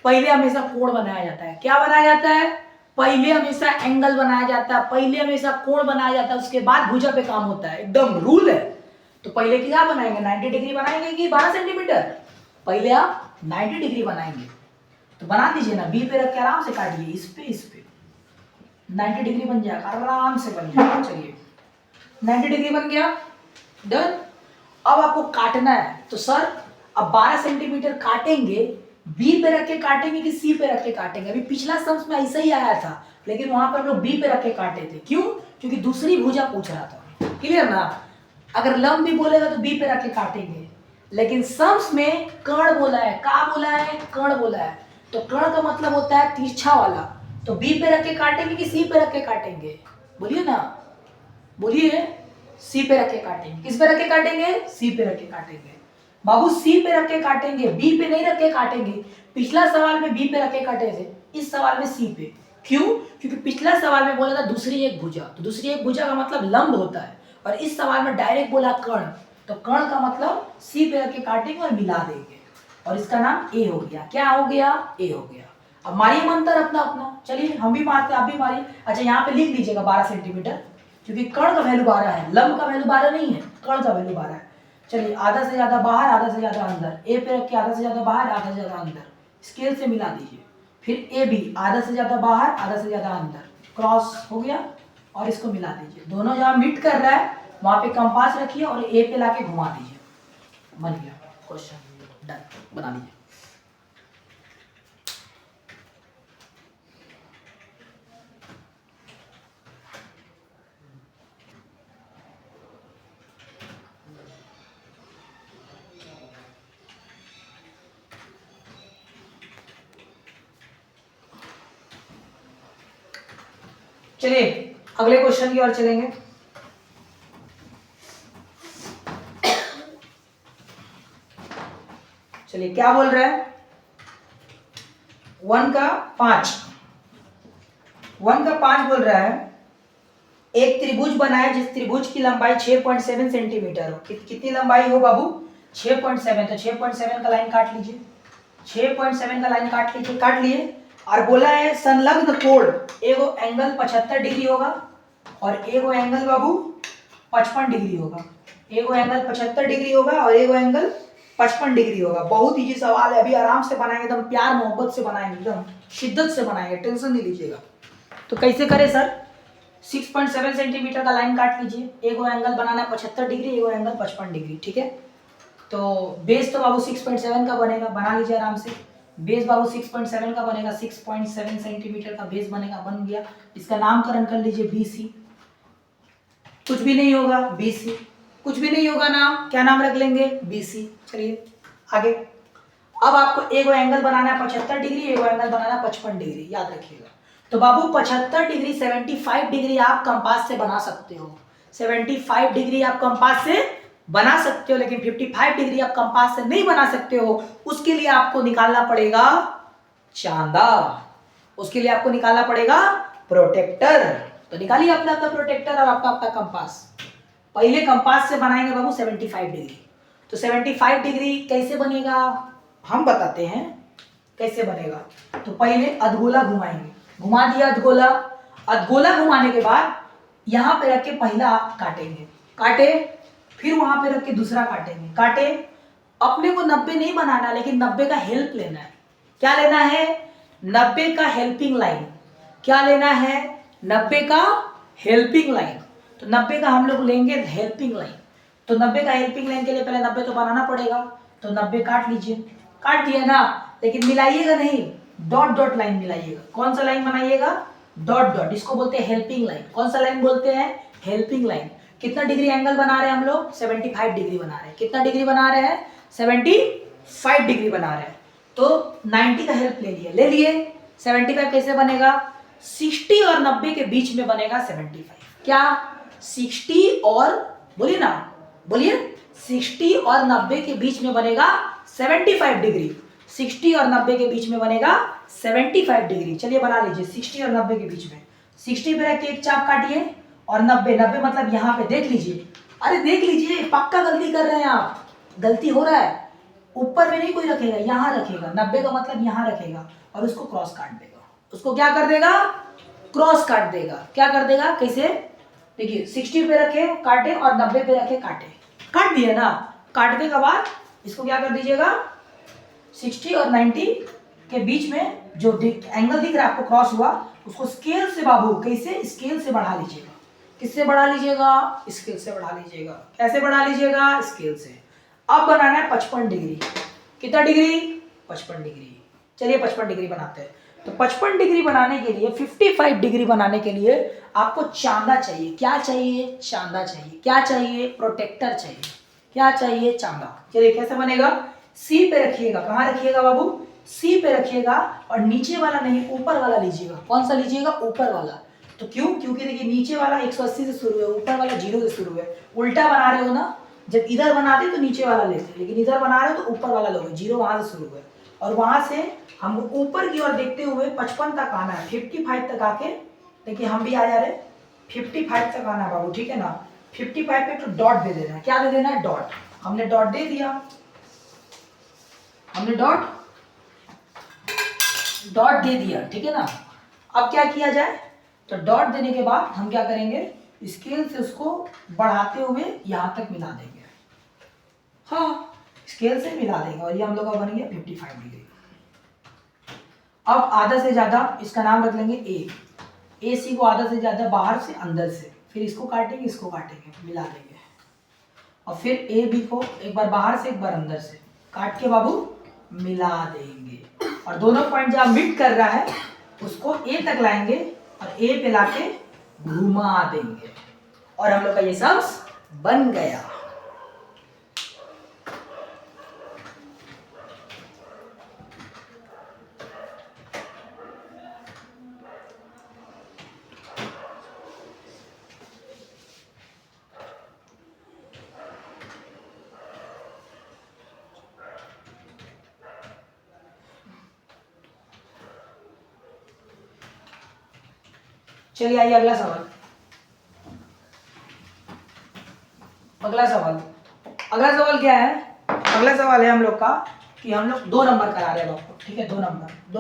पहले हमेशा कोण बनाया जाता है। क्या बनाया जाता है? पहले हमेशा एंगल बनाया जाता है, पहले हमेशा कोण बनाया जाता है, उसके बाद भुजा पे काम होता है। एकदम रूल है। तो पहले क्या बनाएंगे? 90 डिग्री बनाएंगे कि 12 सेंटीमीटर? पहले आप 90 डिग्री बनाएंगे। तो बना दीजिए ना, बी पे रख के आराम से काटिए, इस पे 90 डिग्री बन जाएगा, आराम से बन जाएगा। चलिए 90 डिग्री बन गया, डन। अब आपको काटना है, तो सर अब 12 सेंटीमीटर काटेंगे, बी पे रख के काटेंगे कि सी पे रख के काटेंगे? अभी पिछला सम्स में ऐसा ही आया था, लेकिन वहां पर हम लोग बी पे रख के काटे थे। क्यों? क्योंकि दूसरी भुजा पूछ रहा था। क्लियर ना? अगर लंब भी बोलेगा तो बी पे रख के काटेंगे, लेकिन सम्स में कर्ण बोला है। का बोला है? कर्ण बोला है। तो कर्ण का मतलब होता है तिरछा वाला। तो बी पे रख के काटेंगे कि सी पे रख के काटेंगे? बोलिए ना, बोलिए। सी पे रख के काटेंगे। किस पे रख के काटेंगे? सी पे रख के काटेंगे बाबू, सी पे रख के काटेंगे, बी पे नहीं रख के काटेंगे। पिछला सवाल में बी पे रख के काटे थे, इस सवाल में सी पे। क्यों? क्योंकि पिछला सवाल में बोला था दूसरी एक भुजा, तो दूसरी एक भुजा का मतलब लंब होता है, और इस सवाल में डायरेक्ट बोला कर्ण, तो कर्ण का मतलब सी पे रख के काटेंगे और मिला देंगे, और इसका नाम ए हो गया। क्या हो गया? ए हो गया। अब मारिए मंत्र अपना अपना। चलिए हम भी मारते हैं, आप भी मारिए। अच्छा यहाँ पे लिख लीजिएगा 12 सेंटीमीटर, क्योंकि कर्ण का वैल्यू 12 है, लंब का वैल्यू 12 नहीं है, कर्ण का वैल्यू 12 है। चलिए आधा से ज्यादा बाहर, आधा से ज्यादा अंदर, ए पे रख के आधा से ज्यादा बाहर, आधा से ज्यादा अंदर, स्केल से मिला दीजिए। फिर ए बी, आधा से ज्यादा बाहर, आधा से ज्यादा अंदर, क्रॉस हो गया, और इसको मिला दीजिए। दोनों जहां मीट कर रहा है वहां पे कंपास रखिए और ए पे लाके घुमा दीजिए, बन गया। क्वेश्चन डन, बना लीजिए। चलिए अगले क्वेश्चन की ओर चलेंगे। चलिए क्या बोल रहा है, 1 का 5 बोल रहा है, एक त्रिभुज बनाए जिस त्रिभुज की लंबाई 6.7 सेंटीमीटर हो। कितनी लंबाई हो बाबू? 6.7। तो 6.7 का लाइन काट लीजिए, 6.7 का लाइन काट लीजिए, काट लिए। और बोला है संलग्न कोण एगो एंगल 75 डिग्री होगा और एगो एंगल बाबू 55 डिग्री होगा। एगो एंगल 75 डिग्री होगा और एगो एंगल 55 डिग्री होगा। बहुत इजी सवाल है, अभी आराम से बनाएंगे, एकदम प्यार मोहब्बत से बनाएंगे, एकदम शिद्दत से बनाएंगे, टेंशन नहीं लीजिएगा। तो कैसे करें सर? 6.7 सेंटीमीटर का लाइन काट लीजिए, एगो एंगल बनाना है 75 डिग्री, एगो एंगल 55 डिग्री, ठीक है। तो बेस तो बाबू 6.7 का बनेगा, बना लीजिए आराम से। बेस बाबू 6.7 का बनेगा, 6.7 सेंटीमीटर का बेस बनेगा, बन गया। इसका नामकरण कर लीजिए BC। कुछ भी नहीं होगा BC, कुछ भी नहीं होगा नाम, क्या नाम रख लेंगे? BC। चलिए आगे। अब आपको एगो एंगल बनाना है 75 डिग्री, एगो एंगल बनाना है 55 डिग्री, याद रखिएगा। तो बाबू 75 डिग्री 75 डिग्री आप कंपास से बना सकते हो, 75 डिग्री आप कंपास से बना सकते हो, लेकिन 55 डिग्री आप कंपास से नहीं बना सकते हो। उसके लिए आपको निकालना पड़ेगा चांदा, उसके लिए आपको निकालना पड़ेगा प्रोटेक्टर। तो निकालिए अपना अपना प्रोटेक्टर और आपका अपना कंपास। पहले कंपास से बनाएंगे बाबू 75 डिग्री। तो 75 डिग्री कैसे बनेगा हम बताते हैं कैसे बनेगा। तो पहले अधगोला घुमाएंगे, घुमा दिया अधगोला। अधगोला घुमाने के बाद यहाँ पे रख के पहला काटेंगे, काटे, फिर वहां पे रख के दूसरा काटेंगे, काटे। अपने को 90 नहीं बनाना, लेकिन 90 का हेल्प लेना है। क्या लेना है? 90 का हेल्पिंग लाइन। क्या लेना है? 90 का हेल्पिंग लाइन। तो 90 का हम लोग लेंगे हेल्पिंग लाइन। तो 90 का हेल्पिंग लाइन के लिए पहले 90 तो बनाना पड़ेगा। तो 90 काट लीजिए, काट दिया ना, लेकिन मिलाइएगा नहीं, डॉट डॉट लाइन मिलाइएगा। कौन सा लाइन बनाइएगा? डॉट डॉट, इसको बोलते हैं हेल्पिंग लाइन। कौन सा लाइन बोलते हैं? Helping line. कितना डिग्री एंगल बना रहे हैं हम लोग? 75 डिग्री बना रहे हैं। कितना डिग्री बना रहे हैं? 75 डिग्री बना रहे हैं। तो 90 का हेल्प ले लिए, ले लिए। 75 कैसे बनेगा? 60 और 90 के बीच में बनेगा 75। क्या? 60 और, बोलिए ना, बोलिए, 60 और 90 के बीच में बनेगा 75 डिग्री। 60 और 90 के बीच में बनेगा 75 डिग्री। चलिए बना लीजिए 60 और 90 के बीच में। 60 पे रख के एक चाप काटिए और 90 मतलब यहाँ पे देख लीजिए। अरे देख लीजिए, पक्का गलती कर रहे हैं आप, गलती हो रहा है। ऊपर में नहीं कोई रखेगा, यहाँ रखेगा। 90 का मतलब यहाँ रखेगा और उसको क्रॉस काट देगा। उसको क्या कर देगा? क्रॉस काट देगा। क्या कर देगा? कैसे? देखिए 60 पे रखे काटे और 90 पे रखे काटे, काट दिया ना। काटने के बाद इसको क्या कर दीजिएगा? 60 और 90 के बीच में जो एंगल दिख रहा है आपको क्रॉस हुआ, उसको स्केल से बाबू, कैसे? स्केल से बढ़ा लीजिएगा। किससे बढ़ा लीजिएगा? स्केल से बढ़ा लीजिएगा। कैसे बढ़ा लीजिएगा? स्केल से। अब बनाना है 55 डिग्री। कितना डिग्री? 55 डिग्री। चलिए 55 डिग्री बनाते हैं। तो 55 डिग्री बनाने के लिए, 55 डिग्री बनाने के लिए आपको चांदा चाहिए। क्या चाहिए? चांदा चाहिए। क्या चाहिए? प्रोटेक्टर चाहिए। क्या चाहिए? चांदा। चलिए कैसे बनेगा? सी पे रखिएगा। कहाँ रखिएगा बाबू? सी पे रखिएगा और नीचे वाला नहीं, ऊपर वाला लीजिएगा। कौन सा लीजिएगा? ऊपर वाला। तो क्यों? क्योंकि देखिए नीचे वाला 180 से शुरू है, ऊपर वाला 0 से शुरू है। उल्टा बना रहे हो ना, जब इधर बनाते तो नीचे वाला लेते, लेकिन इधर बना रहे हो तो ऊपर वाला लोगे। 0 वहां से शुरू है और वहां से हमको ऊपर की ओर देखते हुए 55 तक आना है। 55 तक आके देखिए हम भी आ जा रहे, 55 तक आना है बाबू, ठीक है ना। 55 पे तो डॉट दे देना है। क्या दे देना है? डॉट। हमने डॉट दे दिया, हमने डॉट दे दिया, ठीक है ना। अब क्या किया जाए? तो डॉट देने के बाद हम क्या करेंगे? स्केल से उसको बढ़ाते हुए यहां तक मिला देंगे। हाँ, स्केल से मिला देंगे और ये हम लोग का बन गया 55 डिग्री। अब आधा से ज्यादा इसका नाम रख लेंगे ए सी को, आधा से ज्यादा बाहर से अंदर से, फिर इसको काटेंगे, इसको काटेंगे, मिला देंगे। और फिर ए बी को एक बार बाहर से एक बार अंदर से, काट के बाबू मिला देंगे, और दोनों पॉइंट जहाँ मीट कर रहा है उसको ए तक लाएंगे और ए पे लाके घुमा देंगे, और हम लोग का ये सम्स बन गया। चलिए आइए अगला सवाल। अगला सवाल क्या है? अगला सवाल है हम लोग का कि हम लोग 2 नंबर करा रहे हैं आपको, ठीक है, 2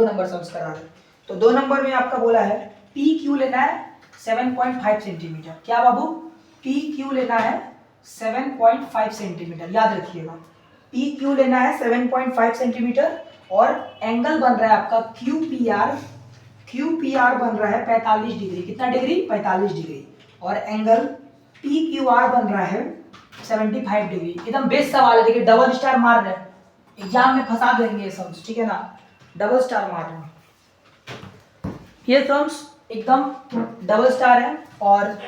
नंबर सम्स करा रहे हैं। तो 2 नंबर में आपका बोला है पी क्यू लेना है 7.5 सेंटीमीटर। क्या बाबू? पी क्यू लेना है 7.5 सेंटीमीटर, याद रखिएगा, पी क्यू लेना है 7.5 सेंटीमीटर, और एंगल बन रहा है आपका क्यू पी आर बन रहा है 45 डिग्री। कितना डिग्री? 45 डिग्री। और एंगल पी क्यू आर बन रहा है 75 डिग्री। एकदम बेस्ट सवाल है, देखिए डबल स्टार मार रहे हैं, एग्जाम में फंसा देंगे ये सम्स, ठीक है ना, डबल स्टार मार रहे हैं। ये सम्स एकदम डबल स्टार है और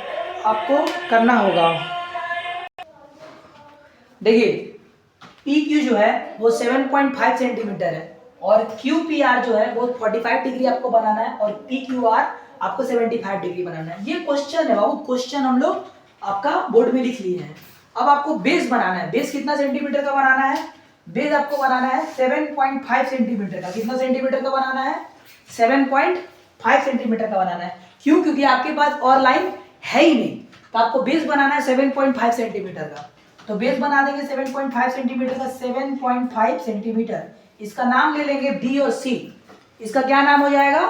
आपको करना होगा। देखिए पी क्यू जो है वो 7.5 सेंटीमीटर है, और क्यू पी आर जो है वो 45 डिग्री आपको बनाना है, और पी क्यू आर आपको 75 डिग्री बनाना है। ये क्वेश्चन है बाबू, क्वेश्चन हम लोग आपका बोर्ड में लिख लिए हैं। अब आपको बेस बनाना है। बेस कितना सेंटीमीटर का बनाना है? बेस आपको बनाना है 7.5 सेंटीमीटर का। कितना सेंटीमीटर का बनाना है? 7.5 सेंटीमीटर का बनाना है। क्यों? क्योंकि आपके पास और लाइन है ही नहीं, तो आपको बेस बनाना है 7.5 सेंटीमीटर का। तो बेस बना देंगे 7.5 सेंटीमीटर का। 7.5 सेंटीमीटर, इसका नाम ले लेंगे बी और सी। इसका क्या नाम हो जाएगा?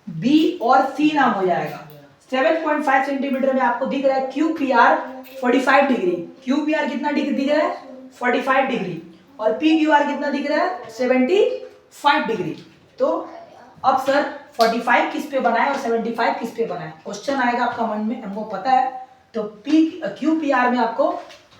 बी और सी नाम हो जाएगा। 7.5 सेंटीमीटर में आपको दिख रहा है Q P R 45 degree. Q P R कितना डिग्री दिख रहा है? 45 डिग्री। और पी क्यू आर कितना दिख रहा है? 75 डिग्री। तो अब सर 45 किस पे बनाए और 75 किस पे बनाए? क्वेश्चन आएगा आपका मन में, हमको पता है। तो क्यू पी आर में आपको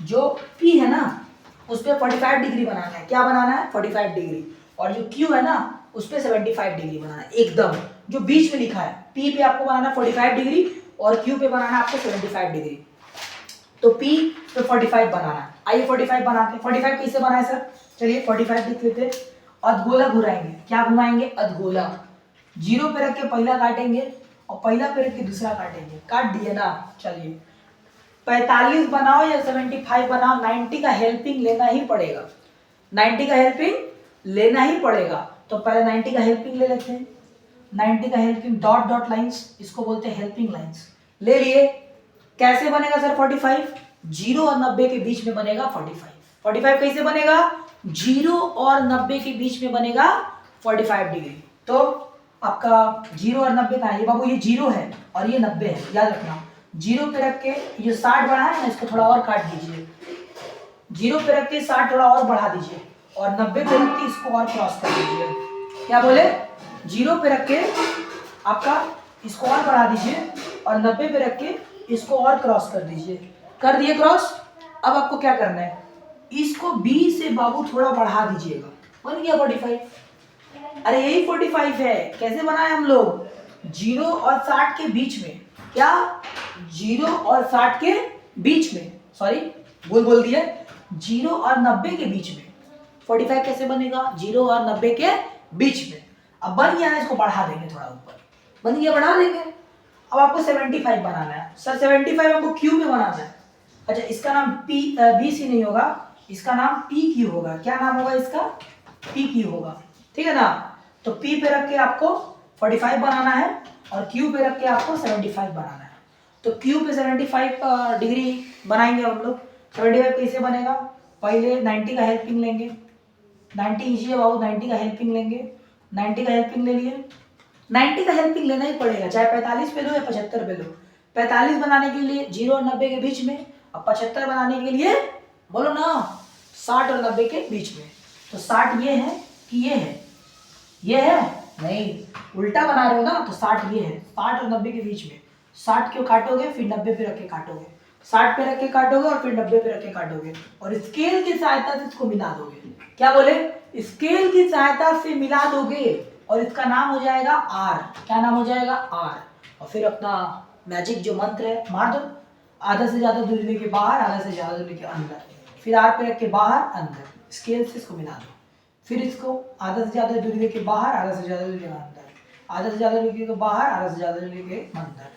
जो पी है ना उस पर 45 डिग्री बनाना है। क्या बनाना है? 45 डिग्री। और जो क्यू है ना उस पर 75 डिग्री बनाना है, एकदम जो बीच में लिखा है। पी पे आपको बनाना 45 डिग्री और क्यू पे बनाना है आपको 75 डिग्री। तो पी पे 45 बनाना है। आइए 45 बनाते हैं। 45 कैसे बनाए सर? चलिए 45 लिख लेते हैं। अधगोला घुराएंगे। क्या घुमाएंगे? अधगोला। 0 पे रख के पहला काटेंगे और पहला पे रख के दूसरा काटेंगे। काट दिए ना? चलिए 45 बनाओ या 75 बनाओ, 90 का हेल्पिंग लेना ही पड़ेगा। 90 का हेल्पिंग लेना ही पड़ेगा। तो पहले 90 का हेल्पिंग ले लेते हैं। 90 का हेल्पिंग, डॉट डॉट लाइंस, इसको बोलते हैं हेल्पिंग लाइंस। ले लिए। कैसे बनेगा सर 45? 0 और 90 के बीच में बनेगा 45। 45 कैसे बनेगा? 0 और 90 के बीच में बनेगा 45 डिग्री। तो आपका 0 और 90 का है ये बाबू, ये 0 है और ये 90 है, याद रखना। 0 पे रख के ये 60 बढ़ा है ना, इसको थोड़ा और काट दीजिए। 0 पे रख के 60 थोड़ा और बढ़ा दीजिए, और 90 पे रख के इसको और क्रॉस कर दीजिए। क्या बोले? 0 पे रख के आपका इसको और बढ़ा दीजिए और 90 पे रख के इसको और क्रॉस कर दीजिए। कर दिए क्रॉस। अब आपको क्या करना है? इसको B से बाबू थोड़ा बढ़ा दीजिएगा। बन गया 45। अरे यही 45 है। कैसे बनाए हम लोग? 0 और 60 के बीच में। क्या? 0 और 60 के बीच में, सॉरी बोल दिया, 0 और 90 के बीच में 45 कैसे बनेगा? 0 और 90 के बीच में। अब बन गया ना, इसको बढ़ा देंगे थोड़ा ऊपर। बन गया, बढ़ा देंगे। अब आपको 75 बनाना है। सर 75 हमको क्यू में बनाना है। अच्छा, इसका नाम बी सी नहीं होगा, इसका नाम पी क्यू होगा। क्या नाम होगा इसका? पी क्यू होगा, ठीक है ना। तो पी पे रख के आपको 45 बनाना है और क्यू पे रख के आपको 75 बनाना है। तो क्यू पे 75 डिग्री बनाएंगे हम लोग। 75 कैसे बनेगा? पहले 90 का हेल्पिंग लेंगे। 90 लीजिए बाबू, 90 का हेल्पिंग लेंगे। 90 का हेल्पिंग ले लिए। 90 का हेल्पिंग लेना ही पड़ेगा, चाहे 45 पे लो या 75 पे लो। 45 बनाने के लिए 0 और 90 के बीच में, और 75 बनाने के लिए बोलो ना 60 और 90 के बीच में। तो 60 ये है कि ये है? ये है नहीं, उल्टा बना रहे हो ना, तो 60 ये है। 60 और 90 के बीच में। 60 क्यों काटोगे, फिर 90 पे रख के काटोगे। 60 पे रख के काटोगे और फिर 90 पे रख के काटोगे, और स्केल की सहायता से इसको मिला दोगे। क्या बोले, स्केल की सहायता से मिला दोगे और इसका नाम हो जाएगा आर। क्या नाम हो जाएगा, आर। और फिर अपना मैजिक जो मंत्र है मार दो, आधा से ज्यादा दूरी लेके बाहर, आधा से ज्यादा दूरी के अंदर, फिर आर पे रख के बाहर अंदर, स्केल से इसको मिला दो। फिर इसको आधा से ज्यादा दूरी लेके बाहर, आधा से ज्यादा दूरी के अंदर, आधा से ज्यादा दूरी के बाहर, आधा से ज्यादा दूरी के अंदर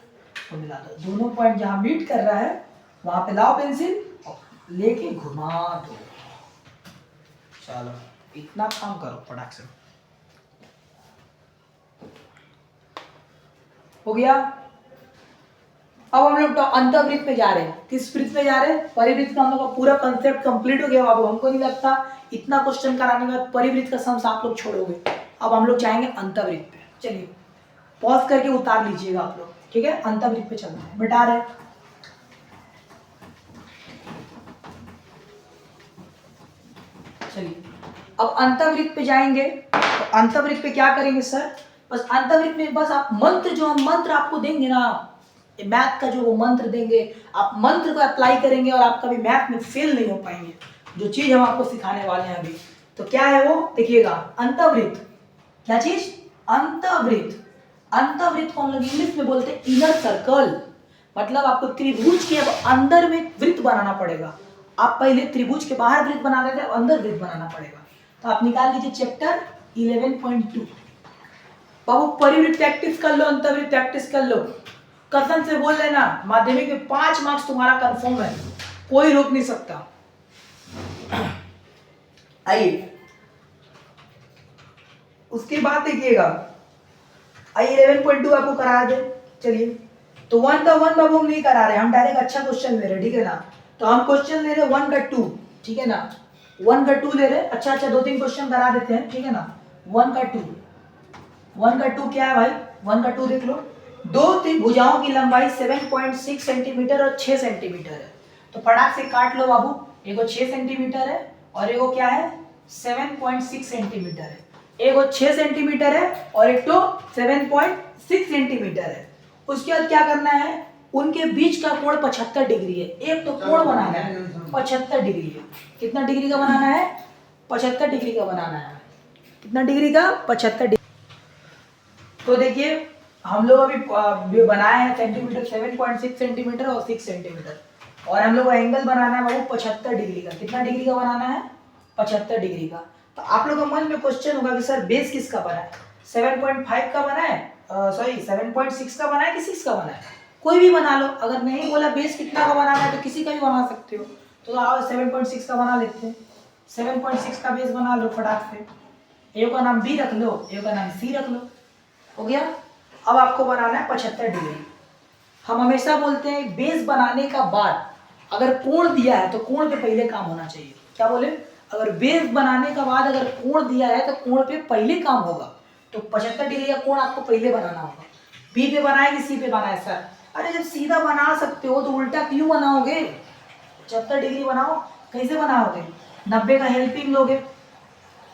को मिला दो। दोनों पॉइंट जहां मीट कर रहा है वहां पे लाओ पेंसिल और लेके घुमा दो। चलो इतना काम करो फटाक से, हो गया। अब हम लोग तो अंतःवृत्त पे जा रहे हैं। किस वृत्त में जा रहे हैं, परिवृत्त का हम लोग का पूरा कंसेप्ट कंप्लीट हो गया। अब हमको नहीं लगता इतना क्वेश्चन कराने के बाद परिवृत्त का सम्स आप लोग छोड़ोगे। अब हम लोग जाएंगे अंतःवृत्त पे। चलिए पॉज करके उतार लीजिएगा आप लोग, ठीक है। अंतःवृत्त पे चलना है, मिटा रहे। चलिए अब अंतःवृत्त पे जाएंगे। तो अंतःवृत्त पे क्या करेंगे सर, बस अंतःवृत्त में बस आप मंत्र, जो हम मंत्र आपको देंगे ना, मैथ का जो वो मंत्र देंगे, आप मंत्र को अप्लाई करेंगे और आप कभी मैथ में फेल नहीं हो पाएंगे। जो चीज हम आपको सिखाने वाले हैं अभी, तो क्या है वो देखिएगा, अंतःवृत्त। क्या चीज, अंतःवृत्त। अंतःवृत्त को हम लोग इंग्लिश में बोलते हैं इनर सर्कल। मतलब आपको त्रिभुज के अब अंदर में वृत्त बनाना पड़ेगा। आप पहले त्रिभुज के बाहर वृत्त बना रहे थे, अंदर वृत्त बनाना पड़ेगा। तो आप निकाल लीजिए चैप्टर 11.2। बाबू परिवृत्त प्रैक्टिस कर लो, अंतःवृत्त प्रैक्टिस कर लो। कसम से बोल लेना, माध्यमिक में 5 मार्क्स तुम्हारा कंफर्म है, कोई रोक नहीं सकता। आइए उसके बाद देखिएगा, आइए 11.2 आपको करा दे। चलिए तो 1 का 1 बाबू हम नहीं करा रहे, हम डायरेक्ट अच्छा क्वेश्चन ले रहे, ठीक है ना। तो हम क्वेश्चन ले रहे 1 का 2, ठीक है ना। 1 का 2 ले रहे, अच्छा 2-3 क्वेश्चन करा देते हैं, ठीक है ना। 1 का 2, 1 का 2 क्या है भाई, 1 का 2 देख लो। दो भुजाओं की लंबाई 7.6 सेंटीमीटर और 6 सेंटीमीटर है। तो फटाक से काट लो बाबू, एगो 6 सेंटीमीटर है और एगो क्या है 7.6 सेंटीमीटर है। एगो 6 सेंटीमीटर है और एक तो 7.6 सेंटीमीटर है। उसके बाद क्या करना है, उनके बीच का कोण 75 डिग्री है। एक तो कोण बनाना है 75 डिग्री है। कितना डिग्री का बनाना है, 75 डिग्री का बनाना है। कितना डिग्री का, 75 डिग्री। तो देखिए हम लोग अभी बनाए हैं सेंटीमीटर 7.6 सेंटीमीटर और 6 सेंटीमीटर, और हम लोग को एंगल बनाना है बाबू 75 डिग्री का। कितना डिग्री का बनाना है, 75 डिग्री का। तो आप लोगों के मन में क्वेश्चन होगा कि सर बेस किसका बना है, 7.5 का बना है, सॉरी 7.6 का बना है कि 6 का बना है, कोई भी बना लो। अगर नहीं बोला बेस कितना का बनाना है तो किसी का भी बना सकते हो। तो आओ 7.6 का बना लेते हैं। 7.6 का बेस बना लो फटाक से। ए का नाम बी रख लो, ए का नाम सी रख लो, हो गया। अब आपको बनाना है 75 डिग्री। हम हमेशा बोलते हैं बेस बनाने का बाद अगर कोण दिया है तो कोण पे पहले काम होना चाहिए। क्या बोले, अगर बेस बनाने का बाद अगर कोण दिया है तो कोण पे पहले काम होगा। तो 75 डिग्री का कोण आपको पहले बनाना होगा। बी पे बनाए कि सी पे बनाए सर, अरे जब सीधा बना सकते हो तो उल्टा क्यों बनाओगे। 75 डिग्री बनाओ, कैसे बनाओगे, 90 का हेल्पिंग लोगे।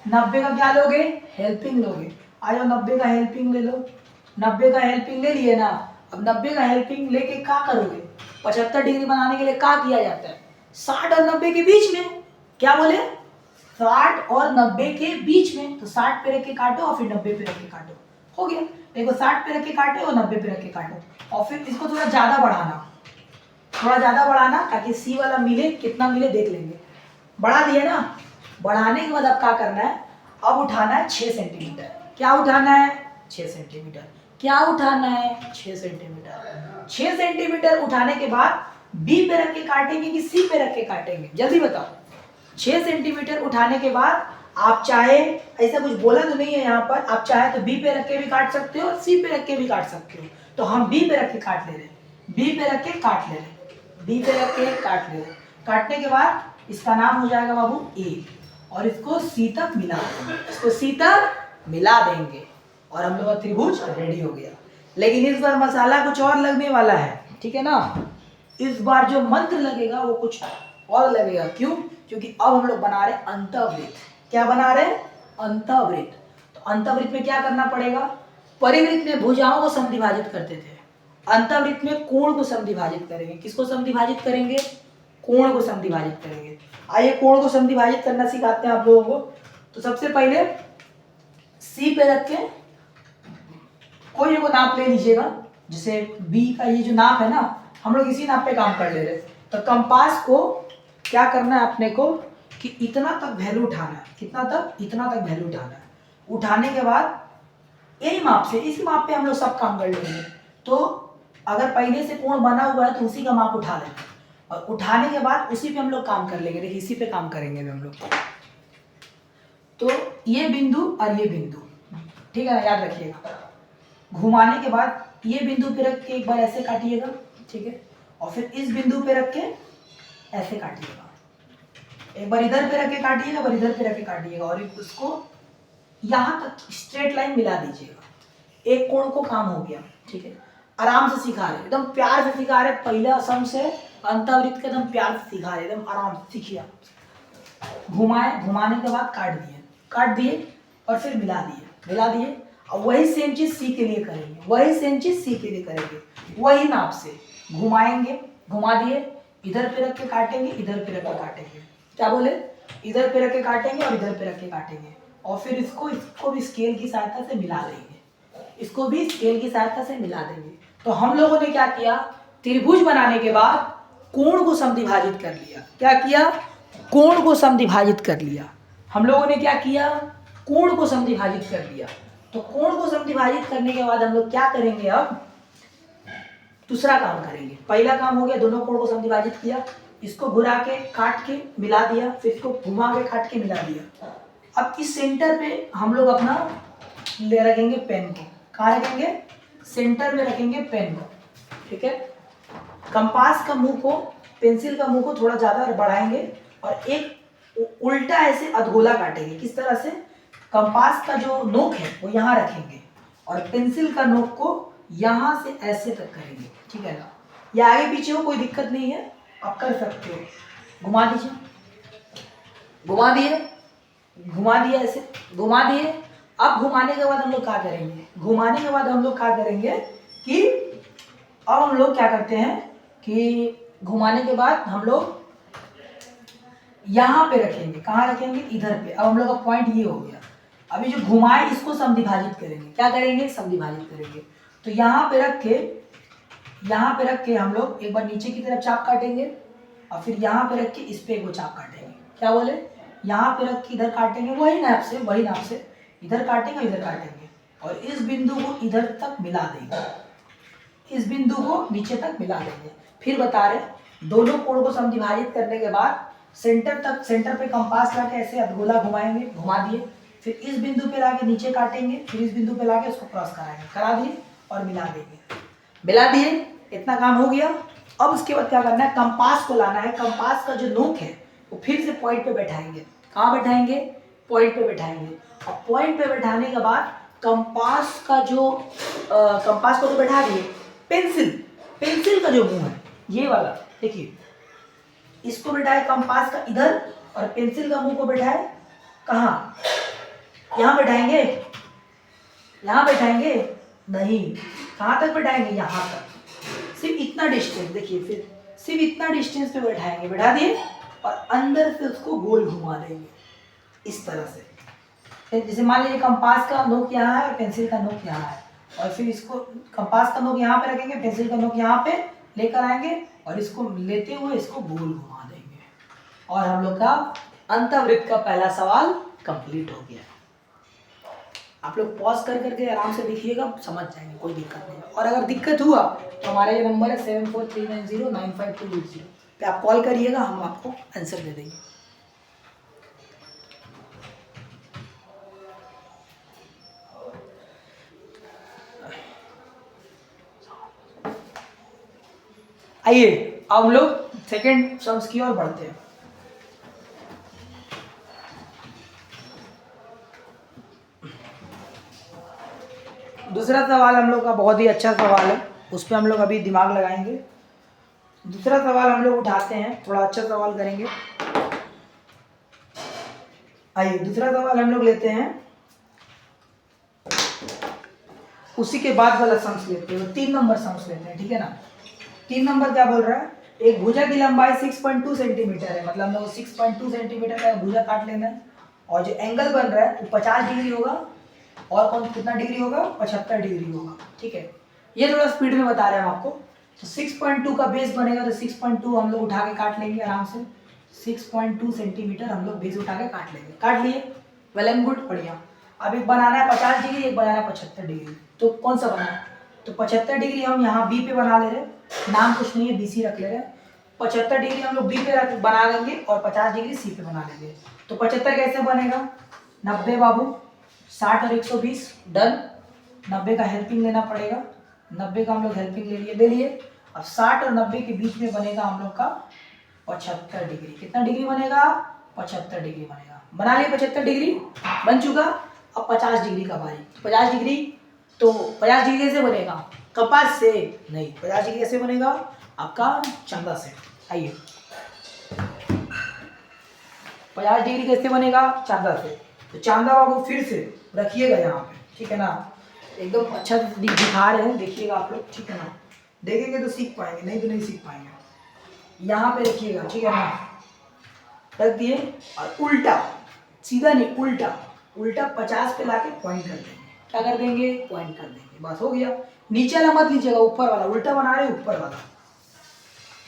90 का क्या लोगे, हेल्पिंग लोगे। आयो 90 का हेल्पिंग ले लो। 90 का हेल्पिंग ले लिए ना। अब 90 का हेल्पिंग लेके क्या करोगे, 75 डिग्री बनाने के लिए क्या किया जाता है, 60 और 90 के बीच में। क्या बोले, 60 और 90 के बीच में। तो 60 पे रख के काटो और फिर 90 पे रख के काटो, हो गया। देखो 60 पे रख के काटो और 90 पे रख के काटो, और फिर इसको थोड़ा ज्यादा बढ़ाना, थोड़ा ज्यादा बढ़ाना ताकि सी वाला मिले, कितना मिले देख लेंगे। बढ़ा दिया ना, बढ़ाने के बाद अब क्या करना है, अब उठाना है 6 सेंटीमीटर। क्या उठाना है, 6 सेंटीमीटर। क्या उठाना है, 6 सेंटीमीटर। 6 सेंटीमीटर उठाने के बाद बी पे रख के काटेंगे कि सी पे रख के काटेंगे, जल्दी बताओ। 6 सेंटीमीटर उठाने के बाद आप चाहे, ऐसा कुछ बोला तो नहीं है यहाँ पर, आप चाहे तो बी पे रख के भी काट सकते हो और सी पे रख के भी काट सकते हो। तो हम बी पे रख के काट ले रहे, बी पे रख के काट ले रहे, बी पे रख के काट ले रहे। काटने के बाद इसका नाम हो जाएगा बाबू ए, और इसको सी तक मिला देंगे, इसको सी तक मिला देंगे और हम लोग का त्रिभुज रेडी हो गया। लेकिन इस बार मसाला कुछ और लगने वाला है, ठीक है ना। इस बार जो मंत्र लगेगा वो कुछ और लगेगा। क्यों, क्योंकि अब हम लोग बना रहे अंतःवृत्त। क्या बना रहे, अंतःवृत्त। तो अंतःवृत्त में क्या करना पड़ेगा, परिवृत्त में भुजाओं को समद्विभाजित करते थे, अंतःवृत्त में कोण को समद्विभाजित करेंगे। किसको समद्विभाजित करेंगे, कोण को समद्विभाजित करेंगे। आइए कोण को समद्विभाजित करना सिखाते हैं आप लोगों को। तो सबसे पहले सी पे रख के कोई को नाप ले लीजिएगा, जैसे बी का ये जो नाप है ना, हम लोग इसी नाप पे काम कर ले रहे। तो कंपास को क्या करना है अपने को कि इतना तक वैल्यू उठाना है, कितना तक, इतना तक वैल्यू उठाना है। उठाने के बाद यही माप से, इसी माप पे हम लोग सब काम कर लेंगे। तो अगर पहले से कोण बना हुआ है तो उसी का माप उठा लेंगे और उठाने के बाद उसी पे हम लोग काम कर लेंगे। देखिए इसी पे काम करेंगे हम लोग। तो ये बिंदु और ये बिंदु, ठीक है ना, याद रखिएगा। घुमाने के बाद ये बिंदु पे रख के एक बार ऐसे काटिएगा, ठीक है, और फिर इस बिंदु पे रख के ऐसे काटिएगा। एक बार इधर पे रख के काटिएगा, बार इधर पे रख के काटिएगा और उसको यहाँ तक स्ट्रेट लाइन मिला दीजिएगा। एक कोण को काम हो गया, ठीक है। आराम से सिखा रहे, एकदम प्यार से सिखा रहे, पहले असम से अंतवृत्त के एकदम प्यार से सिखा रहे, एकदम आराम से सीखिए। घुमाए, घुमाने के बाद काट दिए और फिर मिला दिए। और वही सेम चीज सी के लिए करेंगे, वही नाप से घुमाएंगे, घुमा दिए, इधर पे रख के काटेंगे, इधर पे रख के काटेंगे। क्या बोले, इधर पे रख के काटेंगे और इधर पे रख के काटेंगे और फिर इसको भी स्केल की सहायता से मिला देंगे। तो हम लोगों ने क्या किया, त्रिभुज बनाने के बाद कोण को समद्विभाजित कर लिया। क्या किया, कोण को समद्विभाजित कर लिया। हम लोगों ने क्या किया, कोण को समद्विभाजित कर लिया। तो कोण को समद्विभाजित करने के बाद हम लोग क्या करेंगे, अब दूसरा काम करेंगे। पहला काम हो गया, दोनों कोण को समद्विभाजित किया, इसको घुरा के काट के मिला दिया, फिर इसको घुमा के काट के मिला दिया। अब इस सेंटर पे हम लोग अपना ले रखेंगे पेन को। कहाँ रखेंगे, सेंटर में रखेंगे पेन को, ठीक है। कंपास का मुंह को, पेंसिल का मुंह को थोड़ा ज्यादा बढ़ाएंगे और एक उल्टा ऐसे अधगोला काटेंगे। किस तरह से, कंपास का जो नोक है वो यहाँ रखेंगे और पेंसिल का नोक को यहाँ से ऐसे तक करेंगे, ठीक है ना। ये आगे पीछे हो, कोई दिक्कत नहीं है, आप कर सकते हो। घुमा दीजिए, घुमा दिए ऐसे, घुमा दिए। अब घुमाने के बाद हम लोग क्या करेंगे, कि अब हम लोग क्या करते हैं कि घुमाने के बाद हम लोग यहाँ पे रखेंगे। कहाँ रखेंगे, इधर पे। अब हम लोग का पॉइंट ये हो गया। अभी जो घुमाए इसको समद्विभाजित करेंगे। क्या करेंगे, समद्विभाजित करेंगे। तो यहाँ पे रख के हम लोग एक बार नीचे की तरफ चाप काटेंगे और फिर यहाँ पे रख के इस पे वो चाप काटेंगे। क्या बोले, यहाँ पे रख के इधर काटेंगे, वही नाप से इधर काटेंगे, इधर काटेंगे और इस बिंदु को इधर तक मिला देंगे, इस बिंदु को नीचे तक मिला देंगे। फिर बता रहे, दोनों कोण को समद्विभाजित करने के बाद सेंटर पे कंपास ला के ऐसे अधगोला घुमाएंगे, घुमा दिए, फिर इस बिंदु पे लाके नीचे काटेंगे, फिर इस बिंदु पे लाके उसको क्रॉस कराएंगे, करा दिए और मिला देंगे, मिला दिए। इतना काम हो गया। अब उसके बाद क्या करना है, कंपास को लाना है। कंपास का जो नोक है वो फिर से पॉइंट पे बैठाएंगे। कहाँ बैठाएंगे, पॉइंट पे बैठाएंगे। और पॉइंट पे बैठाने के बाद कंपास का जो कंपास को तो बैठा दिए, पेंसिल का जो मुंह है ये वाला, देखिए इसको बैठाए कंपास का इधर और पेंसिल का मुंह को बैठाए कहाँ, यहाँ बैठाएंगे नहीं, कहाँ तक बैठाएंगे, यहाँ तक। सिर्फ इतना डिस्टेंस, देखिए फिर सिर्फ इतना डिस्टेंस पे बैठाएंगे, बैठा दिए और अंदर से उसको गोल घुमा देंगे इस तरह से। जैसे मान लीजिए कंपास का नोक यहाँ है और पेंसिल का नोक यहाँ है, और फिर इसको कंपास का नोक यहाँ पे रखेंगे, पेंसिल का नोक यहाँ पे लेकर आएंगे और इसको लेते हुए इसको गोल घुमा देंगे और हम लोग का अंतवृत्त का पहला सवाल कंप्लीट हो गया। आप लोग पॉज कर करके आराम से देखिएगा, समझ जाएंगे, कोई दिक्कत नहीं। और अगर दिक्कत हुआ तो हमारा ये नंबर है 7439095280 पे आप कॉल करिएगा, हम आपको आंसर दे देंगे। आइए अब हम लोग सेकेंड सम्स की ओर बढ़ते हैं। दूसरा सवाल हम लोग का बहुत ही अच्छा सवाल है, उस पर हम लोग अभी दिमाग लगाएंगे। दूसरा सवाल हम लोग उठाते हैं, थोड़ा अच्छा सवाल करेंगे। आइए दूसरा सवाल हम लोग लेते हैं, उसी के बाद वाला सम्स लेते हैं, 3 नंबर सम्स लेते हैं, ठीक है ना। 3 नंबर क्या बोल रहा है एक भुजा की लंबाई 6.2 सेंटीमीटर है, मतलब हमें वो 6.2 सेंटीमीटर का भुजा काट लेना है। और जो एंगल बन रहा है वो 50 डिग्री होगा, और कौन कितना डिग्री होगा, 75 डिग्री होगा। ठीक है, ये थोड़ा स्पीड में बता रहे हैं हम आपको। तो 6.2 का बेस बनेगा, तो 6.2 हम लोग उठा के काट लेंगे आराम से। 6.2 सेंटीमीटर हम लोग बेस उठा के काट लेंगे। काट लिए, वेल एंड गुड, बढ़िया। अब एक बनाना है 50 डिग्री, एक बनाना है 75 डिग्री। तो कौन सा बनाना है, तो 75 डिग्री हम यहाँ बी पे बना ले रहे हैं, नाम कुछ नहीं है, BC रख ले रहे हैं। 75 डिग्री हम लोग बी पे बना लेंगे और 50 डिग्री सी पे बना लेंगे। तो 75 कैसे बनेगा, 90 बाबू, 60 और 120 डन। 90 का हेल्पिंग लेना पड़ेगा, 90 का हम लोग हेल्पिंग ले लिए। अब 60 और 90 के बीच में बनेगा हम लोग का 75 डिग्री। कितना डिग्री बनेगा, 75 डिग्री बनेगा। बना लिए 75 डिग्री, बन चुका। अब 50 डिग्री का बारी, तो 50 डिग्री, तो 50 डिग्री कैसे बनेगा, कपास से नहीं, 50 डिग्री कैसे बनेगा आपका, चंदा से। आइए 50 डिग्री कैसे बनेगा, चांदा से। तो चांदा बाबू फिर से रखिएगा यहाँ पे, ठीक है ना, एकदम अच्छा दिखा रहे हैं, देखिएगा आप लोग, ठीक है ना। देखेंगे तो सीख पाएंगे, नहीं तो नहीं सीख पाएंगे। यहाँ पे रखिएगा, ठीक है ना, रख दिए। और उल्टा, सीधा नहीं, उल्टा उल्टा 50 पे लाके पॉइंट कर देंगे। क्या कर देंगे, पॉइंट कर देंगे, बस हो गया। नीचे वाला मत लीजिएगा, ऊपर वाला, उल्टा बना रहे ऊपर वाला।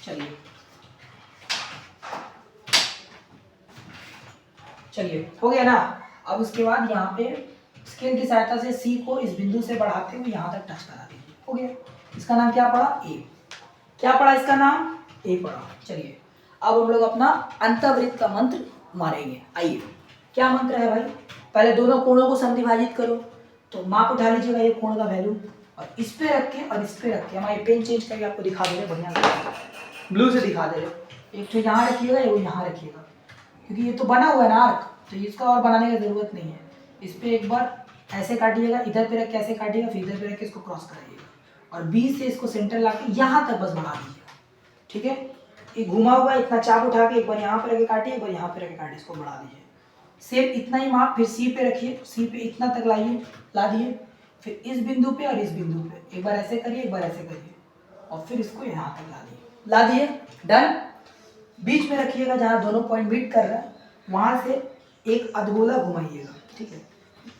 चलिए चलिए, हो गया ना। अब उसके बाद यहाँ पे स्केल की सहायता से सी को इस बिंदु से बढ़ाते हुए यहाँ तक टच करा दीजिए। हो गया, इसका नाम क्या पड़ा, ए। क्या पड़ा इसका नाम, ए पड़ा। चलिए अब हम लोग अपना अंतःवृत्त का मंत्र मारेंगे। आइए, क्या मंत्र है भाई, पहले दोनों कोणों को समद्विभाजित करो। तो माप उठा लीजिएगा ये कोण का वैल्यू, और इस पे रख के और इस पे रख के, हमारे पेन चेंज करके आपको दिखा दे रहे बढ़िया से, ब्लू से दिखा दे रहे। एक तो यहाँ रखिएगा, एक यहाँ रखिएगा, क्योंकि ये तो बना हुआ है ना आर्क, तो इसका और बनाने की जरूरत नहीं है। इस पे एक बार ऐसे काटिएगा, इधर पे रख के ऐसे काटिएगा, फिर इधर पे रख के इसको क्रॉस कराइएगा, और बी से इसको सेंटर लाके यहाँ तक बस बढ़ा दीजिएगा। ठीक है, ये घुमा हुआ इतना चाप उठा के एक बार यहाँ पे रख के काटिए, एक बार यहाँ पे रख के काटिए, इसको बढ़ा दीजिए। सेम इतना ही माप फिर सी पे रखिए, सी पे इतना तक लाइए, ला दिए। फिर इस बिंदु पे और इस बिंदु पे एक बार ऐसे करिए, एक बार ऐसे करिए, और फिर इसको यहाँ तक ला दिए, डन। बीच में रखिएगा जहाँ दोनों पॉइंट मीट कर रहा है, वहां से एक अधगोला घुमाइएगा। ठीक है,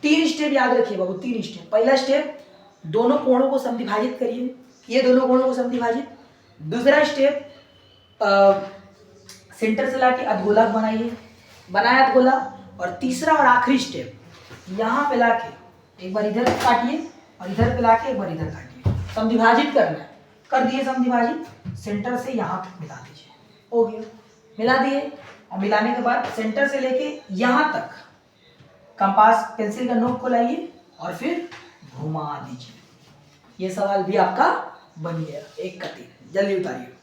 3 स्टेप याद रखिए बाबू, 3 स्टेप। पहला स्टेप, दोनों कोणों को समद्विभाजित करिए, ये दोनों कोणों को समद्विभाजित। दूसरा स्टेप, सेंटर से लाके अधगोला बनाइए, बनाया अधगोला। और तीसरा और आखिरी स्टेप, यहाँ पे लाके एक बार इधर काटिए और इधर पे लाके एक बार इधर काटिए, समद्विभाजित करना है। कर दिए समद्विभाजित, सेंटर से यहाँ तक मिला दीजिए। हो गया, मिला दिए। और मिलाने के बाद सेंटर से लेके यहाँ तक कंपास पेंसिल का नोक को लाइए और फिर घुमा दीजिए। ये सवाल भी आपका बन गया, 1 का 3। जल्दी उतारिए।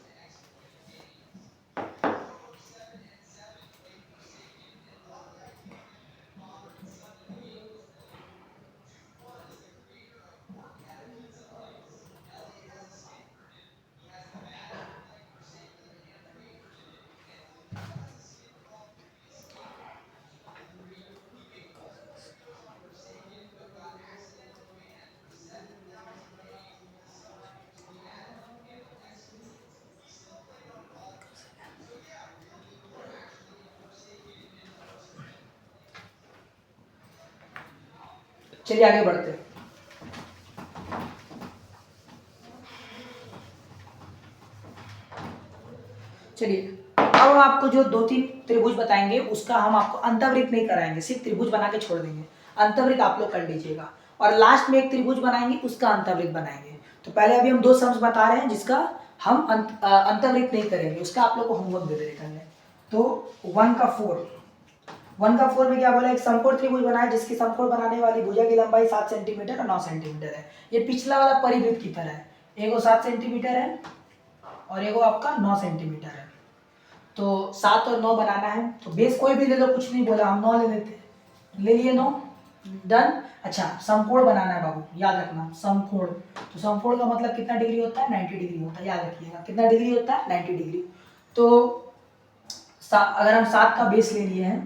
चलिए आगे बढ़ते हैं। चलिए अब हम आपको जो 2-3 त्रिभुज बताएंगे उसका हम आपको अंतःवृत्त नहीं कराएंगे, सिर्फ त्रिभुज बना के छोड़ देंगे। अंतःवृत्त आप लोग कर लीजिएगा, और लास्ट में एक त्रिभुज बनाएंगे, उसका अंतःवृत्त बनाएंगे। तो पहले अभी हम 2 सम्स बता रहे हैं जिसका हम अंतःवृत्त नहीं करेंगे, उसका आप लोग को होमवर्क दे देंगे। तो 1 का 4 में क्या बोला, एक समकोण त्रिभुज बनाए जिसकी समकोण बनाने वाली भुजा की लंबाई 7 सेंटीमीटर और 9 सेंटीमीटर है। ये पिछला वाला परिवृत्त की तरह है, एगो 7 सेंटीमीटर है और एगो आपका 9 सेंटीमीटर है। तो 7 और 9 बनाना है, तो बेस कोई भी ले लो, कुछ नहीं बोला, हम 9 ले लेते हैं, ले लिए 9, डन। अच्छा, समकोण बनाना है बाबू, याद रखना समकोण। तो समकोण का मतलब कितना डिग्री होता है, 90 डिग्री होता है, याद रखिएगा। कितना डिग्री होता है, 90 डिग्री। तो अगर हम 7 का बेस ले लिए हैं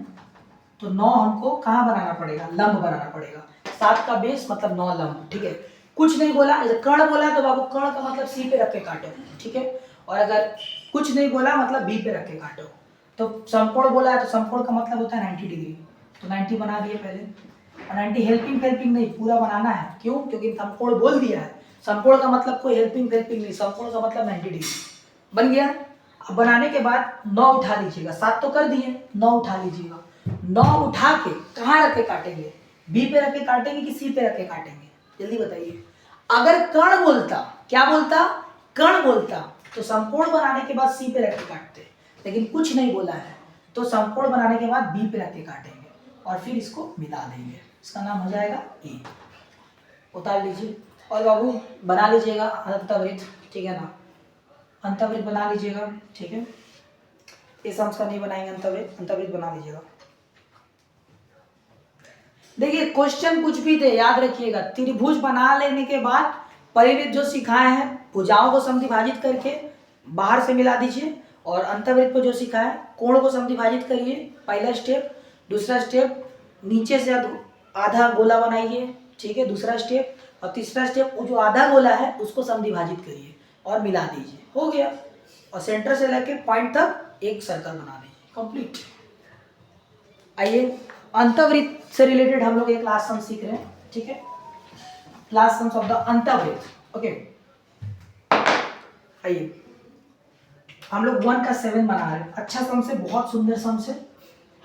तो 9 हमको कहाँ बनाना पड़ेगा, लंब बनाना पड़ेगा। 7 का बेस मतलब 9 लंब। ठीक है, कुछ नहीं बोला, कर्ण बोला तो बाबू कर्ण का मतलब सी पे रख के काटो। ठीक है, और अगर कुछ नहीं बोला मतलब बी पे रख के काटो। तो समकोण बोला है तो समकोण का मतलब होता है 90 डिग्री, तो 90 बना दिए पहले। और 90 हेल्पिंग नहीं, पूरा बनाना है। क्यों? क्योंकि समकोण बोल दिया है। समकोण का मतलब कोई हेल्पिंग नहीं, समकोण का मतलब 90 डिग्री बन गया। अब बनाने के बाद 9 उठा लीजिएगा, 7 तो कर दिए, 9 उठा लीजिएगा। 9 उठा के कहाँ रख के काटेंगे? बी पे रख के काटेंगे कि सी पे रख के काटेंगे? जल्दी बताइए। अगर कर्ण बोलता, क्या बोलता? कर्ण बोलता तो समकोण बनाने के बाद सी पे रख के काटते, लेकिन कुछ नहीं बोला है तो समकोण बनाने के बाद बी पे रख के काटेंगे और फिर इसको मिला देंगे। इसका नाम हो जाएगा ए। उतार लीजिए और बाबू बना लीजिएगा अंतवृत्त, ठीक है ना? अंतवृत्त बना लीजिएगा, ठीक है। इस अंश का नहीं बनाएंगे अंतवृत्त बना लीजिएगा। देखिए क्वेश्चन कुछ भी थे याद रखिएगा, त्रिभुज बना लेने के बाद परिवृत्त जो सिखाए हैं भुजाओं को समद्विभाजित करके बाहर से मिला दीजिए, और अंतवृत्त को जो सिखाया है कोण को समद्विभाजित करिए, पहला स्टेप। दूसरा स्टेप नीचे से आधा गोला बनाइए, ठीक है, दूसरा स्टेप। और तीसरा स्टेप वो जो आधा गोला है उसको समद्विभाजित करिए और मिला दीजिए, हो गया। और सेंटर से लेके पॉइंट तक एक सर्कल बना दीजिए, कंप्लीट। आइए अंतवृत्त से रिलेटेड हम लोग एक लास्ट सम सीख रहे हैं, ठीक है। लास्ट सम ऑफ द अंतवृत्त, ओके। आइए हम लोग 1 का 7 बना रहे हैं, अच्छा सम से, बहुत सुंदर सम से।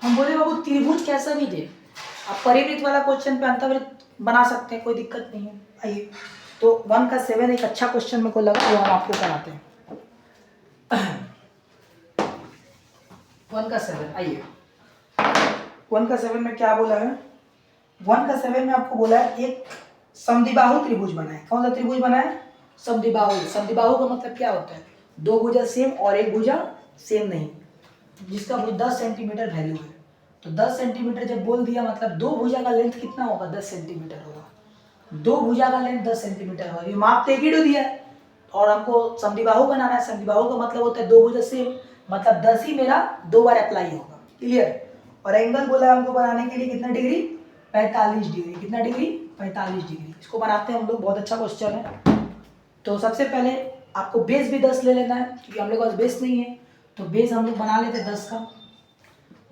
हम बोले बाबू त्रिभुज कैसा भी दे, आप परिवृत्त वाला क्वेश्चन पे अंतवृत्त बना सकते हैं, कोई दिक्कत नहीं है। आइए तो 1 का 7 एक अच्छा क्वेश्चन मेरे को लगा, वो हम आपको कराते हैं। 1 का 7, आइए 1 का 7 में क्या बोला है? 1 का 7 में आपको बोला है एक समद्विबाहु त्रिभुज बना है। कौन सा त्रिभुज बना है? समद्विबाहु। समद्विबाहु का मतलब क्या होता है? दो भुजा सेम और एक भुजा सेम नहीं, जिसका 10 सेंटीमीटर वैल्यू है। तो 10 सेंटीमीटर जब बोल दिया मतलब दो भुजा का लेंथ कितना होगा? 10 सेंटीमीटर होगा। दो भुजा का लेंथ 10 सेंटीमीटर होगा। ये माप तो एक ही दिया है और हमको समद्विबाहु बनाना है। समद्विबाहु का मतलब होता है दो भुजा सेम, मतलब 10 ही मेरा 2 बार अप्लाई होगा, क्लियर। और एंगल बोला हमको बनाने के लिए कितना डिग्री? 45 डिग्री। कितना डिग्री? 45 डिग्री। इसको बनाते हैं हम लोग, बहुत अच्छा क्वेश्चन है। तो सबसे पहले आपको बेस भी 10 ले लेना है, क्योंकि हम लोग के पास बेस नहीं है। तो बेस हम लोग बना लेते 10 का,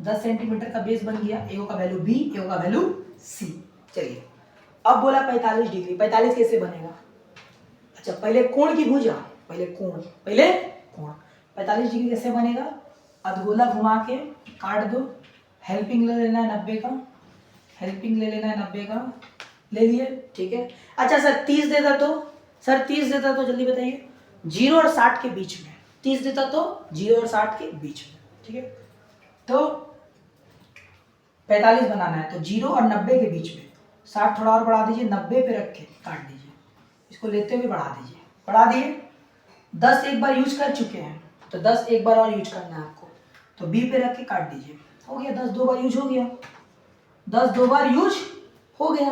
10 सेंटीमीटर का बेस बन गया। एगो का वैल्यू बी, एगो का वैल्यू सी। चलिए अब बोला 45 डिग्री, 45 कैसे बनेगा? अच्छा पहले कोण की भुजा, पहले कोण 45 डिग्री कैसे बनेगा? अधगोला घुमा के काट दो। हेल्पिंग ले लेना है 90 का, हेल्पिंग ले लेना है 90 का, ले लिए, ठीक है। अच्छा सर 30 देता तो? सर 30 देता तो जल्दी बताइए। 0 और 60 के बीच में 30 देता तो 0 और 60 के बीच में, ठीक है। तो 45 बनाना है तो 0 और 90 के बीच में, 60 थोड़ा और बढ़ा दीजिए, 90 पे रख के काट दीजिए। इसको लेते हुए बढ़ा दीजिए, बढ़ा दिए। 10 एक बार यूज कर चुके हैं तो 10 एक बार और यूज करना है आपको, तो बी पे रख के काट दीजिए, हो गया। 10 2 बार यूज हो गया, 10 2 बार यूज हो गया,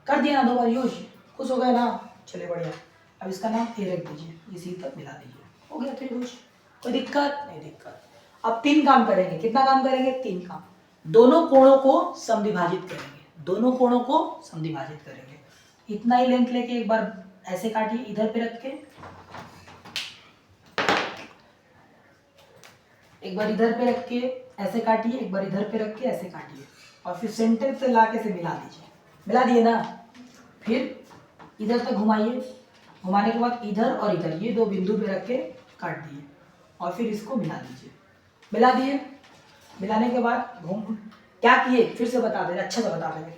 कर दिया ना 2 बार यूज, खुश हो गए ना, चलिए बढ़िया। अब इसका नाम ए रख दीजिए, इसी तक मिला दीजिए, हो गया त्रिभुज। कोई दिक्कत नहीं? दिक्कत। अब 3 काम करेंगे, कितना काम करेंगे? 3 काम। दोनों कोणों को समद्विभाजित करेंगे, दोनों कोणों को समद्विभाजित करेंगे। इतना ही लेंथ लेके एक बार ऐसे काटिए, इधर पे रख के, एक बार इधर पे रख के ऐसे काटिए, एक बार इधर पे रख के ऐसे काटिए, और फिर सेंटर से लाके से मिला दीजिए। मिला दिए ना? फिर इधर तक घुमाइए, घुमाने के बाद इधर और इधर ये दो बिंदु पे रख के काट दिए, और फिर इसको मिला दीजिए। मिला दिए, मिलाने के बाद घूम क्या किए फिर से बता दे रहे, अच्छे से बता दे।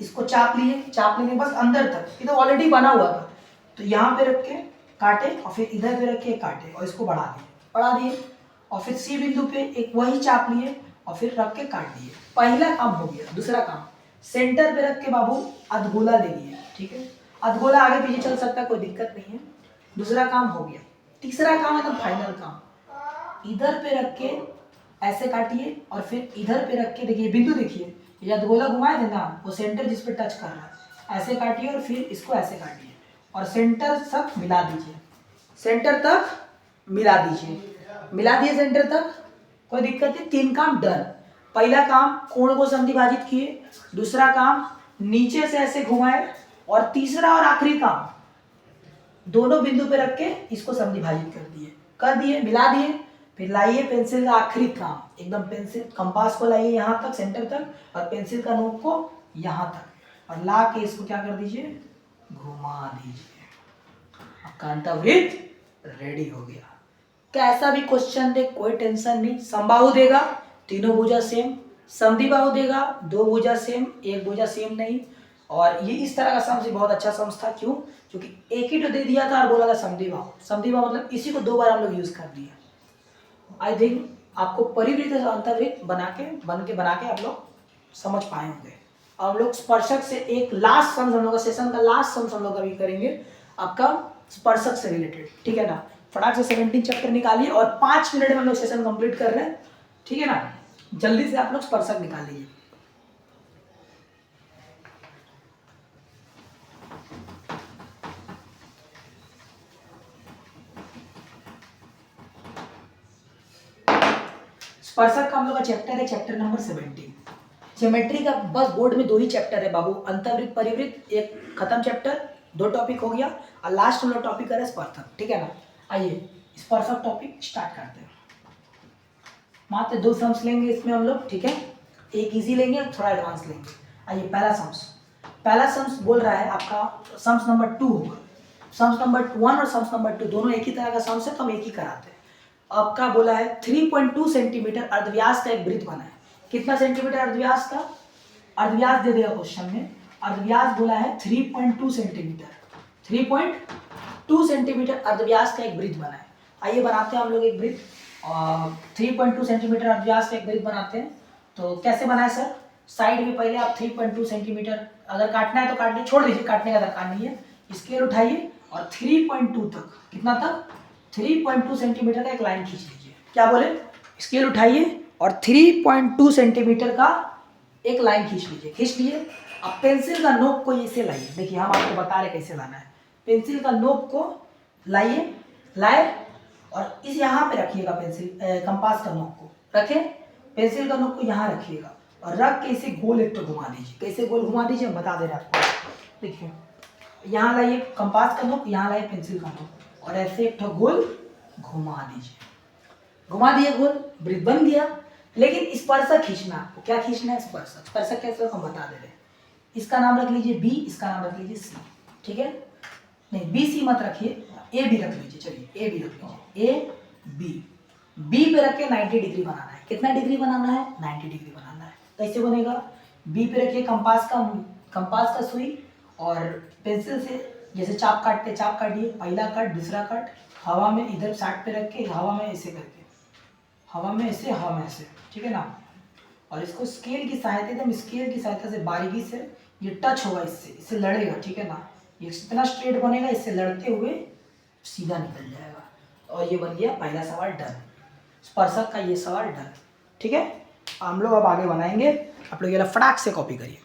इसको चाप लिए, चाप लेने के बस अंदर तक, ये तो ऑलरेडी बना हुआ था, तो यहाँ पे रख के काटे और फिर इधर पे रख के काटे और इसको बढ़ा दिए, बढ़ा दिए। और फिर सी बिंदु पे एक वही चाप लिए और फिर रख के काट दिए। पहला काम हो गया। दूसरा काम, सेंटर पे रख के बाबू अधगोला ले लिए, ठीक है। अधगोला आगे पीछे चल सकता है, कोई दिक्कत नहीं है। दूसरा काम हो गया। तीसरा काम है तो फाइनल काम, इधर पे रख के ऐसे काटिए और फिर इधर पे रख के, देखिए बिंदु, देखिए ये अधगोला घुमाए थे ना, वो सेंटर जिस पे टच कर रहा है, ऐसे काटिए और फिर इसको ऐसे काटिए और सेंटर तक मिला दीजिए, सेंटर तक मिला दीजिए। मिला दिए सेंटर तक, कोई दिक्कत नहीं। 3 काम डन। पहला काम कोण को समद्विभाजित किए, दूसरा काम नीचे से ऐसे घुमाए, और तीसरा और आखिरी काम दोनों बिंदु पे रख के इसको समद्विभाजित कर दिए। कर दिए, मिला दिए। फिर लाइए पेंसिल का आखिरी काम, एकदम पेंसिल कंपास को लाइए यहाँ तक, सेंटर तक, और पेंसिल का नोक को यहाँ तक, और ला के इसको क्या कर दीजिए, घुमा दीजिए। आपका अंतर्वृत्त रेडी हो गया। कैसा भी क्वेश्चन दे कोई टेंशन नहीं। समबाहु देगा, तीनों भुजा सेम, समद्विबाहु देगा, दो भुजा सेम, एक भुजा सेम नहीं। और ये इस तरह का सम बहुत अच्छा सम था। क्यों? क्योंकि एक ही तो दे दिया था और बोला था समद्विबाहु। समद्विबाहु मतलब इसी को दो बार हम लोग यूज कर दिए। आई थिंक आपको परिवृत्त और अंतर्वृत्त बना के आप लोग समझ पाए होंगे। अब हम लोग स्पर्शक से एक लास्ट सम, हम लोग का सेशन का लास्ट सम हम लोग अभी करेंगे आपका स्पर्शक से रिलेटेड। ठीक है ना? फटाक से 17 चैप्टर निकालिए और 5 मिनट में हम लोग सेशन कंप्लीट कर रहे हैं। ठीक है ना? जल्दी से आप लोग स्पर्शक निकाल लीजिए। स्पर्शक का हम लोग का चैप्टर है चैप्टर नंबर 17। ज्योमेट्री का बस बोर्ड में 2 ही चैप्टर है बाबू, अंतर्वृत्त परिवृत्त, एक खत्म चैप्टर, 2 टॉपिक हो गया, और लास्ट हम लोग टॉपिक कर रहे हैं स्पर्शक। ठीक है ना? आइए स्पर्शक टॉपिक स्टार्ट करते हैं। मात्र 2 सम्स लेंगे इसमें हम लोग। ठीक है? एक इजी लेंगे और थोड़ा एडवांस लेंगे। आइए पहला सम्स बोल रहा है आपका सम्स नंबर 2 होगा। सम्स नंबर 1 और सम्स नंबर 2 दोनों एक ही तरह का सम्स है, तो हम एक ही कराते हैं। आपका बोला है 3.2 सेंटीमीटर अर्धव्यास का एक वृत्त बना है। कितना सेंटीमीटर अर्धव्यास का? अर्धव्यास दे देगा क्वेश्चन में। अर्धव्यास बोला है 3.2 सेंटीमीटर। 3.2 सेंटीमीटर अर्धव्यास का एक वृत्त बना है। आइए बनाते हैं हम लोग एक वृत्त। 3.2 सेंटीमीटर अर्धव्यास का एक वृत्त बनाते हैं। तो कैसे बनाए सर? साइड में पहले आप 3.2 सेंटीमीटर अगर काटना है तो काट लीजिए, छोड़ दीजिए, काटने का दरकार नहीं है। स्केल उठाइए और 3.2 तक, कितना तक? 3.2 सेंटीमीटर का एक लाइन खींच लीजिए। क्या बोले? स्केल उठाइए और 3.2 सेंटीमीटर का एक लाइन खींच लीजिए। खींच लिए। अब पेंसिल का नोक को ऐसे लाइए। देखिए हम आपको बता रहे कैसे लाना है। पेंसिल का नोक को लाए और इस यहाँ पे रखिएगा। पेंसिल कंपास का नोक को रखे, पेंसिल का नोक को यहाँ रखिएगा और रख के इसे गोल एक तो घुमा दीजिए। कैसे गोल घुमा दीजिए हम बता दे रहे आपको। देखिए यहाँ लाइए कंपास का नोक, यहाँ लाइए पेंसिल का नोक और ऐसे एक तो गोल घुमा दीजिए। घुमा दिए गोल, वृत्त बन गया। लेकिन स्पर्शक खींचना, आपको क्या खींचना है? स्पर्शक। स्पर्शक कैसे हम बता दे रहे हैं। इसका नाम रख लीजिए बी, इसका नाम रख लीजिए सी। ठीक है? नहीं बी सी मत रखिए, ए भी रख लीजिए। चलिए ए भी रख लीजिए, ए बी। बी पे रख के 90 डिग्री बनाना है। कितना डिग्री बनाना है? 90 डिग्री बनाना है। कैसे बनेगा? बी पे रखिए कंपास का सुई और पेंसिल से जैसे चाप काटते चाप काटिए। पहला कट, दूसरा कट, हवा में इधर साइड पे रख के हवा में ऐसे करके, हवा में ऐसे। ठीक है ना? और इसको स्केल की सहायता से बारीकी से ये टच होगा, इससे लड़ेगा। ठीक है ना? ये इतना स्ट्रेट बनेगा, इससे लड़ते हुए सीधा निकल जाएगा। और ये बन गया पहला सवाल डन। स्पर्शक का ये सवाल डन। ठीक है? हम लोग अब आगे बनाएंगे। आप लोग ये फटाक से कॉपी करिए।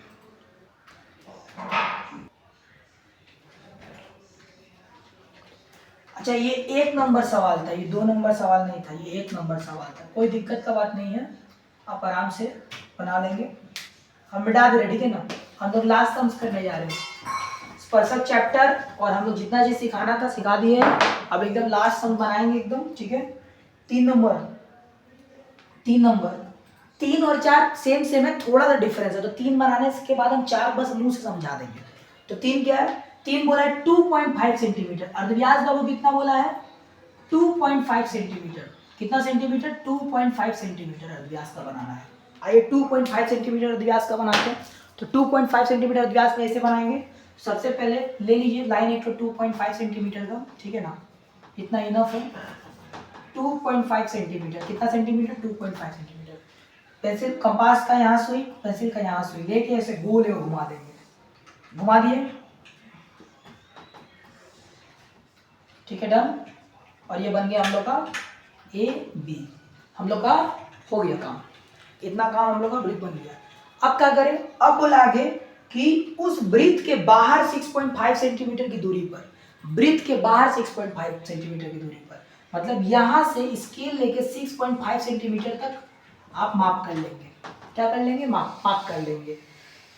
अच्छा ये 1 नंबर सवाल था, ये 2 नंबर सवाल नहीं था, ये 1 नंबर सवाल था। कोई दिक्कत का बात नहीं है, आप आराम से बना लेंगे। हम मिटा दे रहे। ठीक है ना? हम लोग लास्ट सम्स करने जा रहे हैं स्पर्शक चैप्टर, और हम लोग जितना चीज सिखाना था सिखा दिए। अब एकदम लास्ट सम बनाएंगे एकदम। ठीक है? 3 नंबर 3 और 4 सेम है, थोड़ा सा डिफरेंस है। तो 3 बनाने के बाद हम 4 बस मुंह से समझा देंगे। तो 3 क्या है? 3 बोला है 2.5 सेंटीमीटर। अर्धव्यास बाबू कितना बोला है? 2.5 सेंटीमीटर। कितना सेंटीमीटर? 2.5 सेंटीमीटर अर्धव्यास का बनाना है। आइए 2.5 सेंटीमीटर अर्धव्यास का बनाते हैं। तो 2.5 सेंटीमीटर अर्धव्यास का ऐसे बनाएंगे। सबसे पहले ले लीजिए लाइन एक 2.5 सेंटीमीटर का। ठीक है ना? इतना इनफ है। 2.5 सेंटीमीटर। कितना सेंटीमीटर? 2.5 सेंटीमीटर। पेंसिल कंपास का यहाँ सुई, पेंसिल का यहाँ सुई लेके ऐसे गोल है घुमा देंगे। घुमा दिए। ठीक है? डन। और ये बन गया हम लोग का ए बी। हम लोग का हो गया काम। इतना काम हम लोग का वृत्त बन गया। अब क्या करें? अब बोला आगे कि उस वृत्त के बाहर 6.5 सेंटीमीटर की दूरी पर, वृत्त के बाहर 6.5 सेंटीमीटर की दूरी पर, मतलब यहां से स्केल लेके 6.5 सेंटीमीटर तक आप माप कर लेंगे। क्या कर लेंगे? माप कर लेंगे।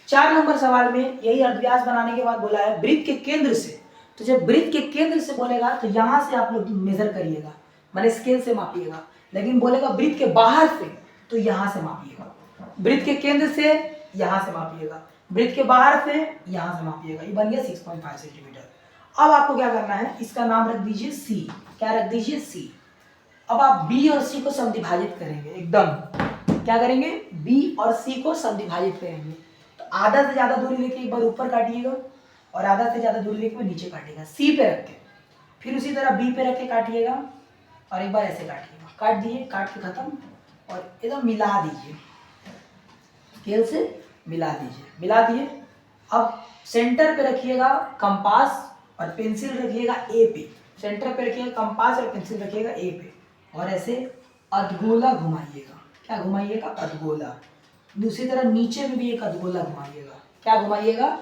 4 नंबर सवाल में यही अर्धव्यास बनाने के बाद बोला है वृत्त के केंद्र से। तो जब वृत्त के केंद्र से बोलेगा तो यहां से आप लोग मेजर करिएगा। माने स्केल से मापिएगा। लेकिन बोलेगा वृत्त के बाहर से, तो यहाँ से मापिएगा। वृत्त के केंद्र से यहाँ से मापिएगा, वृत्त के बाहर से यहाँ से मापिएगा। ये बन गया 6.5 सेंटीमीटर। अब आपको क्या करना है, इसका नाम रख दीजिए सी। क्या रख दीजिए, सी। अब आप बी और सी को समद्विभाजित करेंगे, एकदम क्या करेंगे, बी और सी को समद्विभाजित करेंगे। तो आधा से ज्यादा दूरी लेके एक बार ऊपर काटिएगा और आधा से ज्यादा दूरी लेके नीचे काटिएगा, सी पे रख के। फिर उसी तरह बी पे रख के काटिएगा और एक बार ऐसे काटिएगा। काट दिए, काट के खत्म, और एकदम मिला दीजिए, स्केल से मिला दीजिए। मिला दिए। अब सेंटर पे रखिएगा कंपास और पेंसिल रखिएगा ए पे। सेंटर पे रखिएगा कंपास और पेंसिल रखिएगा ए पे, और ऐसे अधगोला घुमाइएगा। क्या घुमाइएगा, अधगोला। दूसरी तरह नीचे में भी एक अधगोला घुमाइएगा। क्या घुमाइएगा,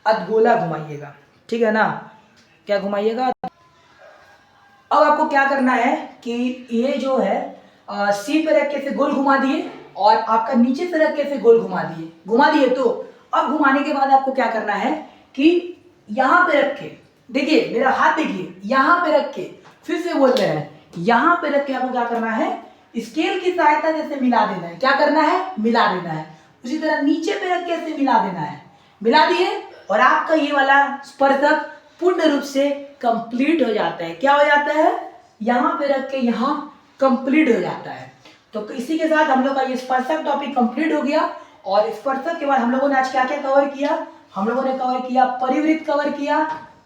अधगोला घुमाइएगा। ठीक है ना, क्या घुमाइएगा। अब आपको क्या करना है कि ये जो है सी पे रख के से गोल घुमा दिए, और आपका नीचे से रख के से गोल घुमा दिए। तो अब घुमाने के बाद आपको क्या करना है कि यहाँ पे रख के, देखिए मेरा हाथ देखिए, यहाँ पे रख के, फिर से बोल रहे हैं, यहाँ पे रख के आपको क्या करना है, स्केल की सहायता जैसे मिला देना है। क्या करना है, मिला देना है। उसी तरह नीचे पे रख के ऐसे मिला देना है। मिला दिए, और आपका ये वाला स्पर्शक पूर्ण रूप से कंप्लीट हो जाता है। क्या हो जाता है, यहाँ पे रख के यहाँ कंप्लीट हो जाता है। तो इसी के साथ हम लोग का ये स्पर्शक टॉपिक कंप्लीट हो गया। और स्पर्शक के बाद हम लोगों ने आज क्या क्या कवर किया, हम लोगों ने कवर किया परिवृत्त कवर किया,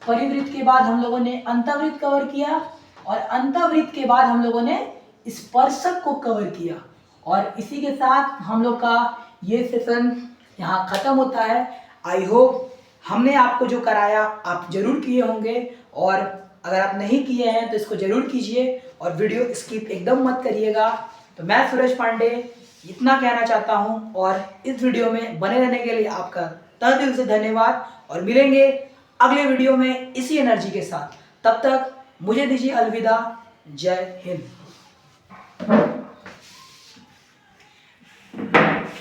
परिवृत्त के बाद हम लोगों ने अंतःवृत्त कवर किया, और अंतःवृत्त के बाद हम लोगों ने स्पर्शक को कवर किया। और इसी के साथ हम लोग का ये सेशन यहाँ खत्म होता है। आई होप हमने आपको जो कराया आप जरूर किए होंगे, और अगर आप नहीं किए हैं तो इसको जरूर कीजिए, और वीडियो स्किप एकदम मत करिएगा। तो मैं सूरज पांडे इतना कहना चाहता हूं, और इस वीडियो में बने रहने के लिए आपका तहे दिल से धन्यवाद। और मिलेंगे अगले वीडियो में इसी एनर्जी के साथ। तब तक मुझे दीजिए अलविदा। जय हिंद।